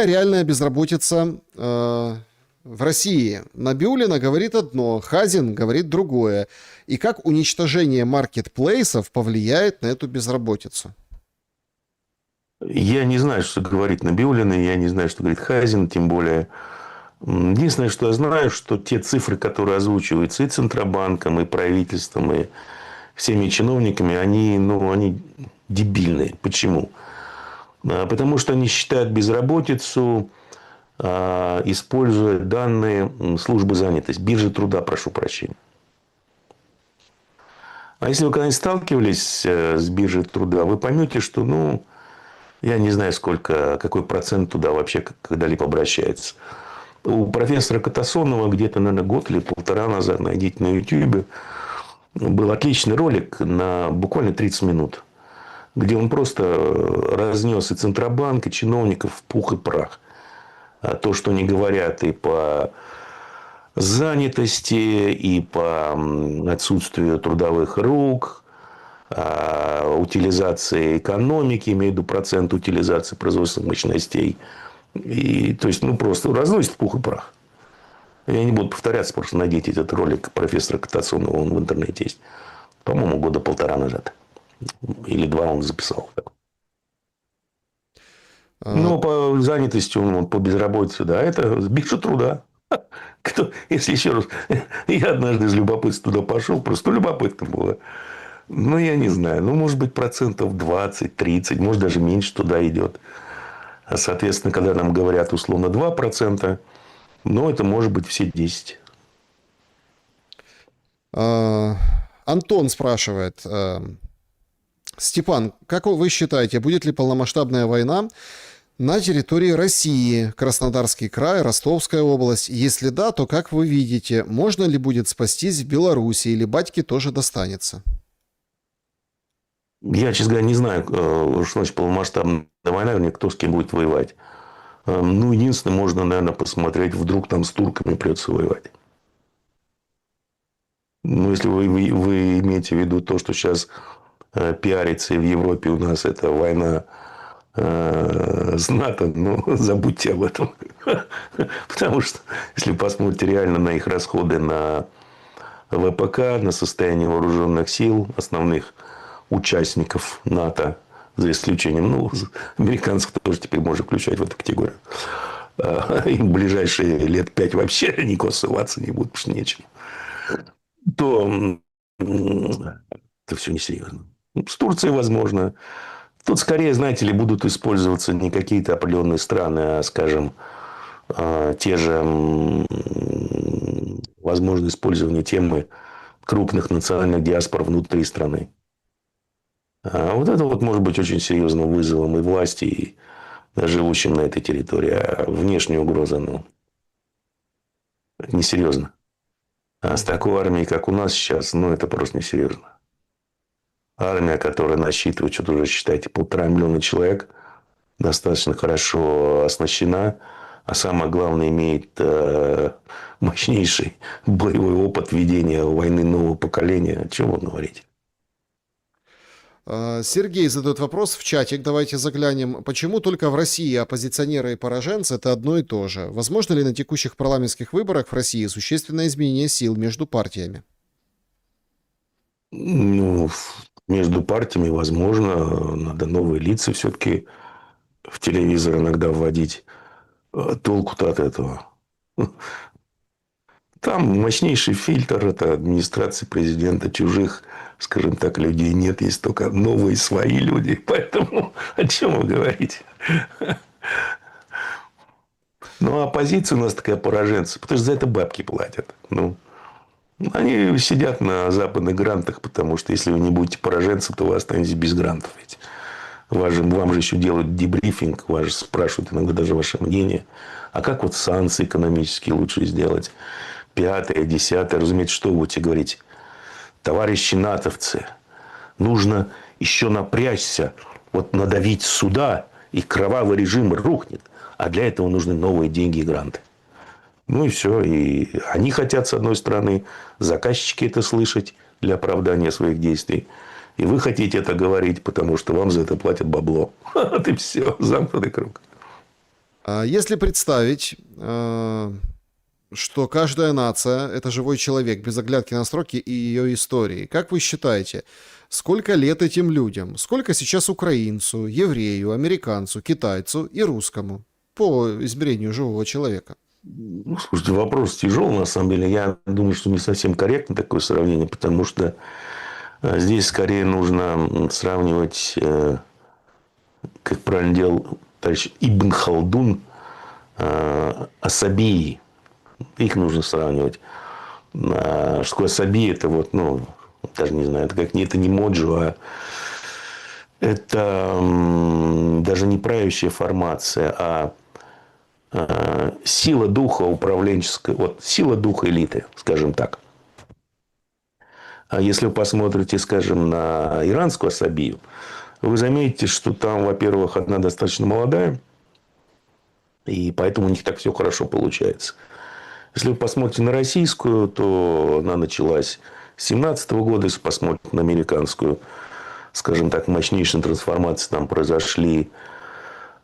реальная безработица в России? Набиуллина говорит одно, Хазин говорит другое. И как уничтожение маркетплейсов повлияет на эту безработицу? Я не знаю, что говорит Набиуллина, я не знаю, что говорит Хазин, тем более. Единственное, что я знаю, что те цифры, которые озвучиваются и Центробанком, и правительством, и всеми чиновниками, они дебильные. Почему? Потому что они считают безработицу используя данные службы занятости, биржи труда, прошу прощения. А если вы когда-нибудь сталкивались с биржей труда, вы поймете, что, ну, я не знаю, сколько, какой процент туда вообще когда-либо обращается. У профессора Катасонова где-то, наверное, год или полтора назад, найдите на YouTube, был отличный ролик на буквально 30 минут, где он просто разнес и Центробанк, и чиновников в пух и прах. А то, что они говорят и по занятости, и по отсутствию трудовых рук, утилизации экономики, имею в виду процент утилизации производственных мощностей. И, то есть, ну, просто разносит в пух и прах. Я не буду повторяться, просто найдите этот ролик профессора Катасонова, он в интернете есть. По-моему, года полтора назад. Или два он записал. Ну, по занятости, по безработице, да, это биржа труда. Кто, если еще раз, я однажды из любопытства туда пошел, просто любопытно было. Ну, я не знаю, ну, может быть, процентов 20-30, может, даже меньше туда идет. А, соответственно, когда нам говорят условно 2%, ну, это может быть все 10. Антон спрашивает. Степан, как вы считаете, будет ли полномасштабная война на территории России, Краснодарский край, Ростовская область? Если да, то как вы видите, можно ли будет спастись в Беларуси или батьке тоже достанется? Я, честно говоря, не знаю, что значит полномасштабная война, вернее, кто с кем будет воевать. Ну, единственное, можно, наверное, посмотреть, вдруг там с турками придется воевать. Ну, если вы имеете в виду то, что сейчас пиарится в Европе у нас, это война с НАТО, ну, забудьте об этом. Потому что, если посмотрите реально на их расходы на ВПК, на состояние вооруженных сил, основных участников НАТО, за исключением, ну, американцев тоже теперь можно включать в эту категорию. Им ближайшие лет 5 вообще никуда ссылаться не будут, потому что нечем. То это все несерьезно. С Турцией возможно. Тут скорее, знаете ли, будут использоваться не какие-то определенные страны, а, скажем, те же возможно использование темы крупных национальных диаспор внутри страны. А вот это вот может быть очень серьезным вызовом и власти, и живущим на этой территории. А внешняя угроза, ну, несерьезно. А с такой армией, как у нас сейчас, ну, это просто несерьезно. Армия, которая насчитывает, что-то уже считайте, 1,5 миллиона человек, достаточно хорошо оснащена, а самое главное, имеет мощнейший боевой опыт ведения войны нового поколения. О чем вы говорите? Сергей задает вопрос в чатик, давайте заглянем. Почему только в России оппозиционеры и пораженцы – это одно и то же? Возможно ли на текущих парламентских выборах в России существенное изменение сил между партиями? Ну, между партиями, возможно, надо новые лица все-таки в телевизор иногда вводить. Толку-то от этого. Там мощнейший фильтр, это администрации президента, чужих, скажем так, людей нет, есть только новые свои люди. Поэтому о чем вы говорите? Ну, а оппозиция у нас такая пораженцы, потому что за это бабки платят. Ну, они сидят на западных грантах, потому что если вы не будете пораженцем, то вы останетесь без грантов. Ведь вам же еще делают дебрифинг, вас же спрашивают иногда даже ваше мнение. А как вот санкции экономические лучше сделать? 5-е, 10-е. Разумеется, что вы будете говорить? Товарищи натовцы, нужно еще напрячься, вот надавить сюда, и кровавый режим рухнет. А для этого нужны новые деньги и гранты. Ну и все. И они хотят, с одной стороны, заказчики это слышать для оправдания своих действий. И вы хотите это говорить, потому что вам за это платят бабло. Вот и все. Замкнутый круг. Если представить, что каждая нация – это живой человек, без оглядки на сроки и ее истории, как вы считаете, сколько лет этим людям? Сколько сейчас украинцу, еврею, американцу, китайцу и русскому по измерению живого человека? Ну, слушайте, вопрос тяжелый, на самом деле. Я думаю, что не совсем корректно такое сравнение, потому что здесь скорее нужно сравнивать, как правильно делал товарищ Ибн Халдун, особии. Их нужно сравнивать. Что такое особи? Это вот, ну, даже не знаю, это не моджо, а это даже не правящая формация, а сила духа управленческая, вот сила духа элиты, скажем так. А если вы посмотрите, скажем, на иранскую особию, вы заметите, что там, во-первых, одна достаточно молодая, и поэтому у них так все хорошо получается. Если вы посмотрите на российскую, то она началась с 2017 года. Если посмотрите на американскую, скажем так, мощнейшие трансформации там произошли,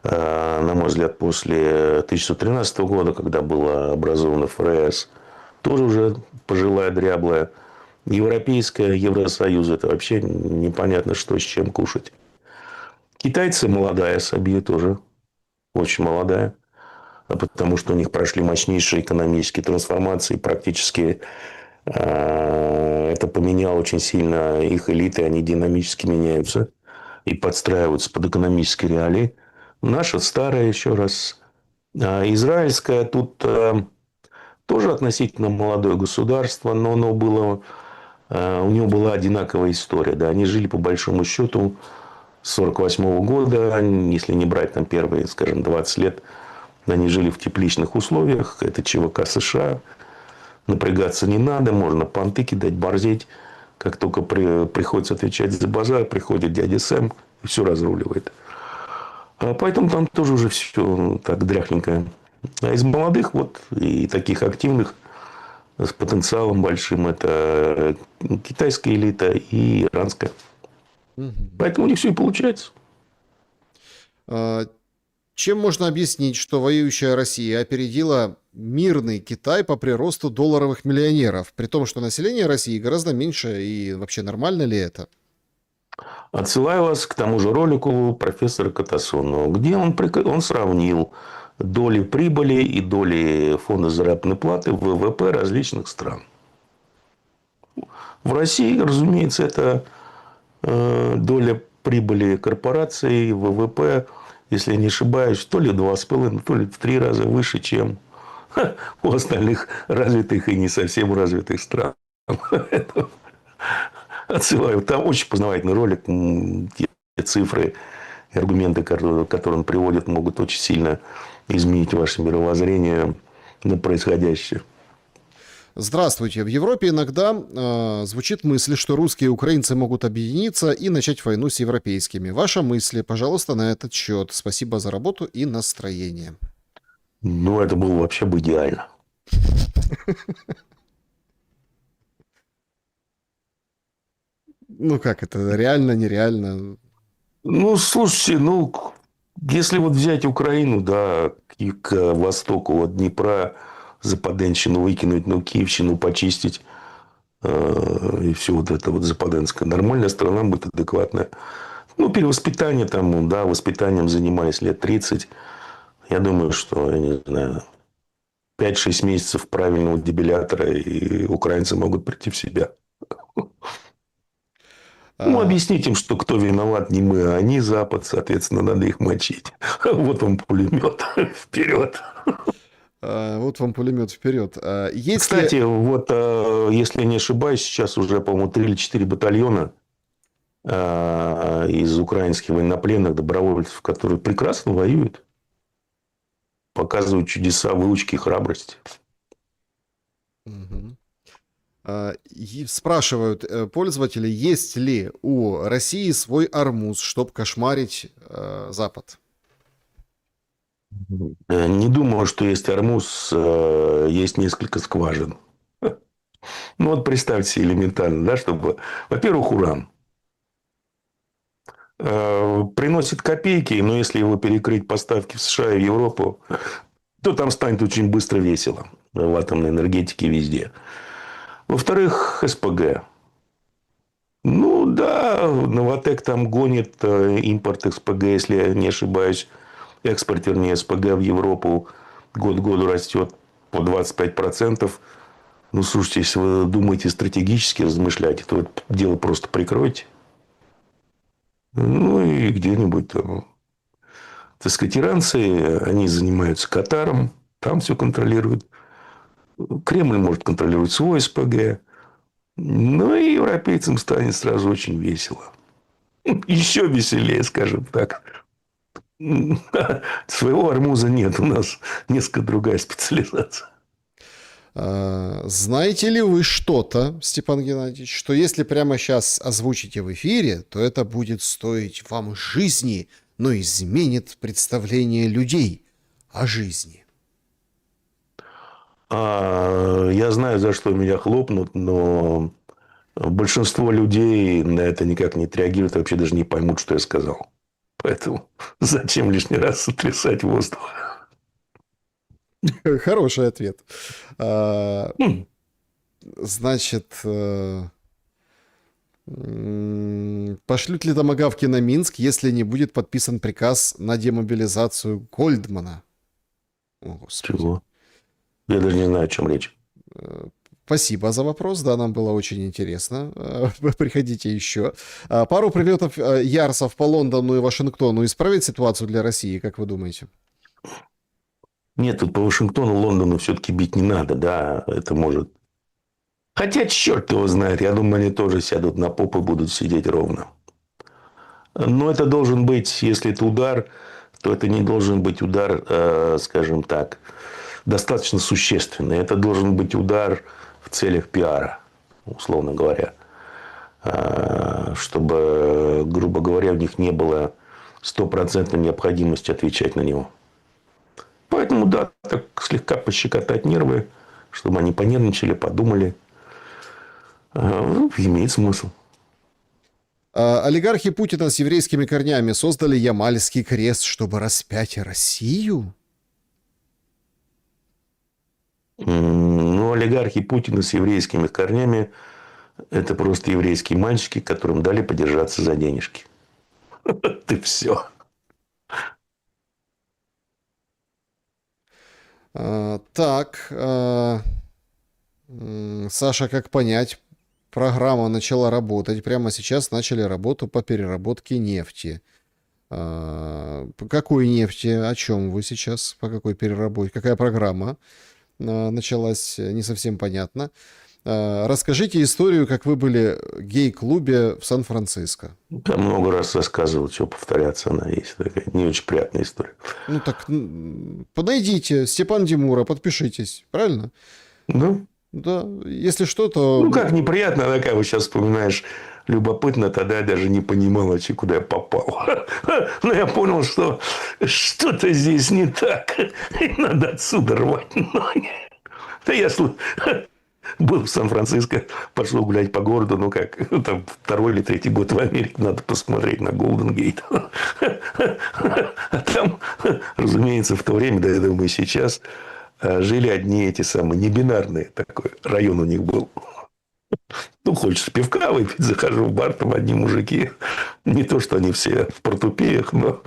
на мой взгляд, после 1913 года, когда была образована ФРС, тоже уже пожилая, дряблая. Европейская, Евросоюз, это вообще непонятно, что с чем кушать. Китайцы молодая, Сабия тоже очень молодая, потому что у них прошли мощнейшие экономические трансформации, практически это поменяло очень сильно их элиты, они динамически меняются и подстраиваются под экономические реалии. Наша старая, еще раз, израильская, тут тоже относительно молодое государство, но оно было, у него была одинаковая история. Да. Они жили, по большому счету, с 1948 года, если не брать там первые, скажем, 20 лет, они жили в тепличных условиях. Это ЧВК США. Напрягаться не надо, можно понты кидать, борзеть. Как только приходится отвечать за базар, приходит дядя Сэм и все разруливает. Поэтому там тоже уже все так дряхленькое. А из молодых вот и таких активных с потенциалом большим это китайская элита и иранская. Мгм. Поэтому у них все и получается. А, Чем можно объяснить, что воюющая Россия опередила мирный Китай по приросту долларовых миллионеров, при том, что население России гораздо меньше, и вообще нормально ли это? Отсылаю вас к тому же ролику профессора Катасонова, где он сравнил доли прибыли и доли фонда заработной платы в ВВП различных стран. В России, разумеется, это доля прибыли корпораций в ВВП, если я не ошибаюсь, то ли в 2,5, то ли в 3 раза выше, чем у остальных развитых и не совсем развитых стран. Отсылаю. Там очень познавательный ролик. Те цифры и аргументы, которые он приводит, могут очень сильно изменить ваше мировоззрение на происходящее. Здравствуйте. В Европе иногда звучит мысль, что русские и украинцы могут объединиться и начать войну с европейскими. Ваша мысль, пожалуйста, на этот счет. Спасибо за работу и настроение. Ну, это было вообще бы идеально. Ну как это, реально, нереально? Ну, слушайте, ну, если вот взять Украину, да, и к востоку от Днепра, Западенщину выкинуть, ну, Киевщину почистить, и все вот это вот западенское. Нормальная страна будет адекватная. Ну, перевоспитание там, да, воспитанием занимались лет 30. Я думаю, что, я не знаю, 5-6 месяцев правильного дебилятора, и украинцы могут прийти в себя. Ну, А, объяснить им, что кто виноват, не мы, а они, Запад, соответственно, надо их мочить. Вот вам пулемет. Вперед. вот вам пулемет вперед. Есть ли... Кстати, вот, если я не ошибаюсь, сейчас уже, по-моему, 3 или 4 батальона из украинских военнопленных добровольцев, которые прекрасно воюют, показывают чудеса выучки и храбрости. Мгм. Спрашивают пользователи, есть ли у России свой армуз, чтобы кошмарить Запад? Не думаю, что есть Армуз, есть несколько скважин. Ну, вот представьте себе элементарно, да, чтобы... Во-первых, уран. Приносит копейки, но если его перекрыть поставки в США и в Европу, то там станет очень быстро весело. В атомной энергетике везде. Во-вторых, СПГ. Ну, да, Новотек там гонит импорт СПГ, если я не ошибаюсь. Экспорт, вернее, СПГ в Европу год к году растет по 25%. Ну, слушайте, если вы думаете стратегически размышлять, то это дело просто прикройте. Ну, и где-нибудь там Так сказать, иранцы, они занимаются Катаром, там все контролируют. Кремль может контролировать свой СПГ. Ну, и европейцам станет сразу очень весело. Еще веселее, скажем так. Своего армуза нет, у нас несколько другая специализация. Знаете ли вы что-то, Степан Геннадьевич, что если прямо сейчас озвучите в эфире, то это будет стоить вам жизни, но изменит представление людей о жизни? Я знаю, за что меня хлопнут, но большинство людей на это никак не отреагируют, вообще даже не поймут, что я сказал. Поэтому зачем лишний раз сотрясать воздух? Хороший ответ. Хм. Значит, пошлют ли томагавки на Минск, если не будет подписан приказ на демобилизацию Гольдмана? О, Господи. Чего? Я даже не знаю, о чем речь. Спасибо за вопрос, да, нам было очень интересно. Приходите еще. Пару прилетов Ярсов по Лондону и Вашингтону исправит ситуацию для России, как вы думаете? Нет, тут по Вашингтону, Лондону все-таки бить не надо, да, это может... Хотя, черт его знает, я думаю, они тоже сядут на поп и будут сидеть ровно. Но это должен быть, если это удар, то это не должен быть удар, скажем так, достаточно существенный. Это должен быть удар в целях пиара, условно говоря. Чтобы, грубо говоря, у них не было стопроцентной необходимости отвечать на него. Поэтому, да, так слегка пощекотать нервы, чтобы они понервничали, подумали. Имеет смысл. Олигархи Путина с еврейскими корнями создали Ямальский крест, чтобы распять Россию? Ну, олигархи Путина с еврейскими корнями – это просто еврейские мальчики, которым дали подержаться за денежки. Это все. Так, Саша, как понять? Программа начала работать. Прямо сейчас начали работу по переработке нефти. По какой нефти? О чем вы сейчас? По какой переработке? Какая программа началась? Не совсем понятно. Расскажите историю, как вы были в гей-клубе в Сан-Франциско. Я много раз рассказывал, что повторяться она есть. Такая не очень приятная история. Ну так, подойдите, Степан Димура, подпишитесь, правильно? Да. Да, если что, то... Ну, как неприятно, да, как вы сейчас вспоминаешь, любопытно, тогда я даже не понимал вообще, куда я попал. Но я понял, что что-то здесь не так. И надо отсюда рвать ноги. Да я был в Сан-Франциско, пошел гулять по городу, ну как, там второй или третий год в Америке, надо посмотреть на Голден Гейт. А там, разумеется, в то время, да я думаю, сейчас жили одни эти самые небинарные, такой район у них был. Ну, хочется пивка выпить, захожу в бар, там одни мужики. Не то, что они все в портупеях, но,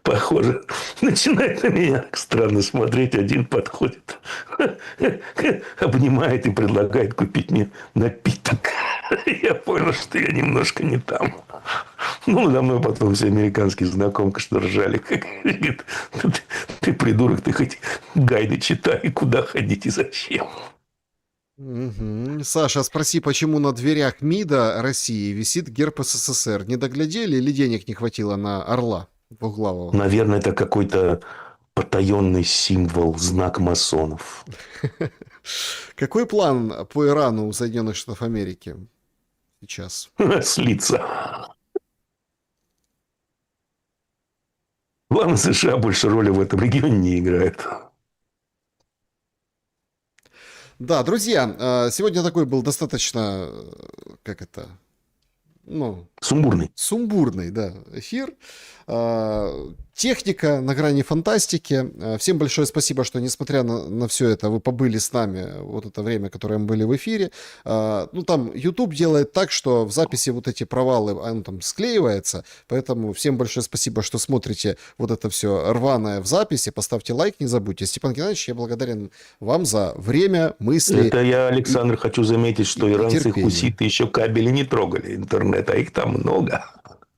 похоже, начинает на меня странно смотреть. Один подходит, обнимает и предлагает купить мне напиток. Я понял, что я немножко не там. Ну, надо мной потом все американские знакомки, что ржали. Говорит, ты придурок, ты хоть гайды читай, куда ходить и зачем. Мгм. Саша, спроси, почему на дверях МИДа России висит герб СССР? Не доглядели или денег не хватило на орла двухглавого? Наверное, это какой-то потаенный символ, знак масонов. Какой план по Ирану у Соединенных Штатов Америки сейчас? Слиться. Главное, США больше роли в этом регионе не играет. Да, друзья, сегодня такой был достаточно, как это, ну, Сумбурный. сумбурный, да, эфир. Техника на грани фантастики. Всем большое спасибо, что, несмотря на все это, вы побыли с нами вот это время, которое мы были в эфире. Ну, там YouTube делает так, что в записи вот эти провалы, он там склеивается, поэтому всем большое спасибо, что смотрите вот это все рваное в записи. Поставьте лайк, не забудьте. Степан Геннадьевич, я благодарен вам за время, мысли. Это я, Александр, хочу заметить, что иранцы терпение. хуситы еще кабели не трогали интернет, а их там много.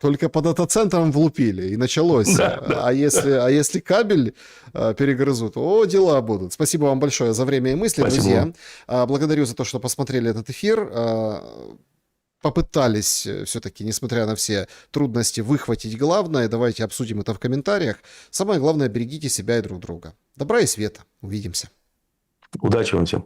Только по дата-центрам влупили, и началось. Да, да. А если кабель перегрызут, о, дела будут. Спасибо вам большое за время и мысли, Спасибо друзья. вам. Благодарю за то, что посмотрели этот эфир. Попытались все-таки, несмотря на все трудности, выхватить главное. Давайте обсудим это в комментариях. Самое главное, берегите себя и друг друга. Добра и света. Увидимся. Удачи вам всем.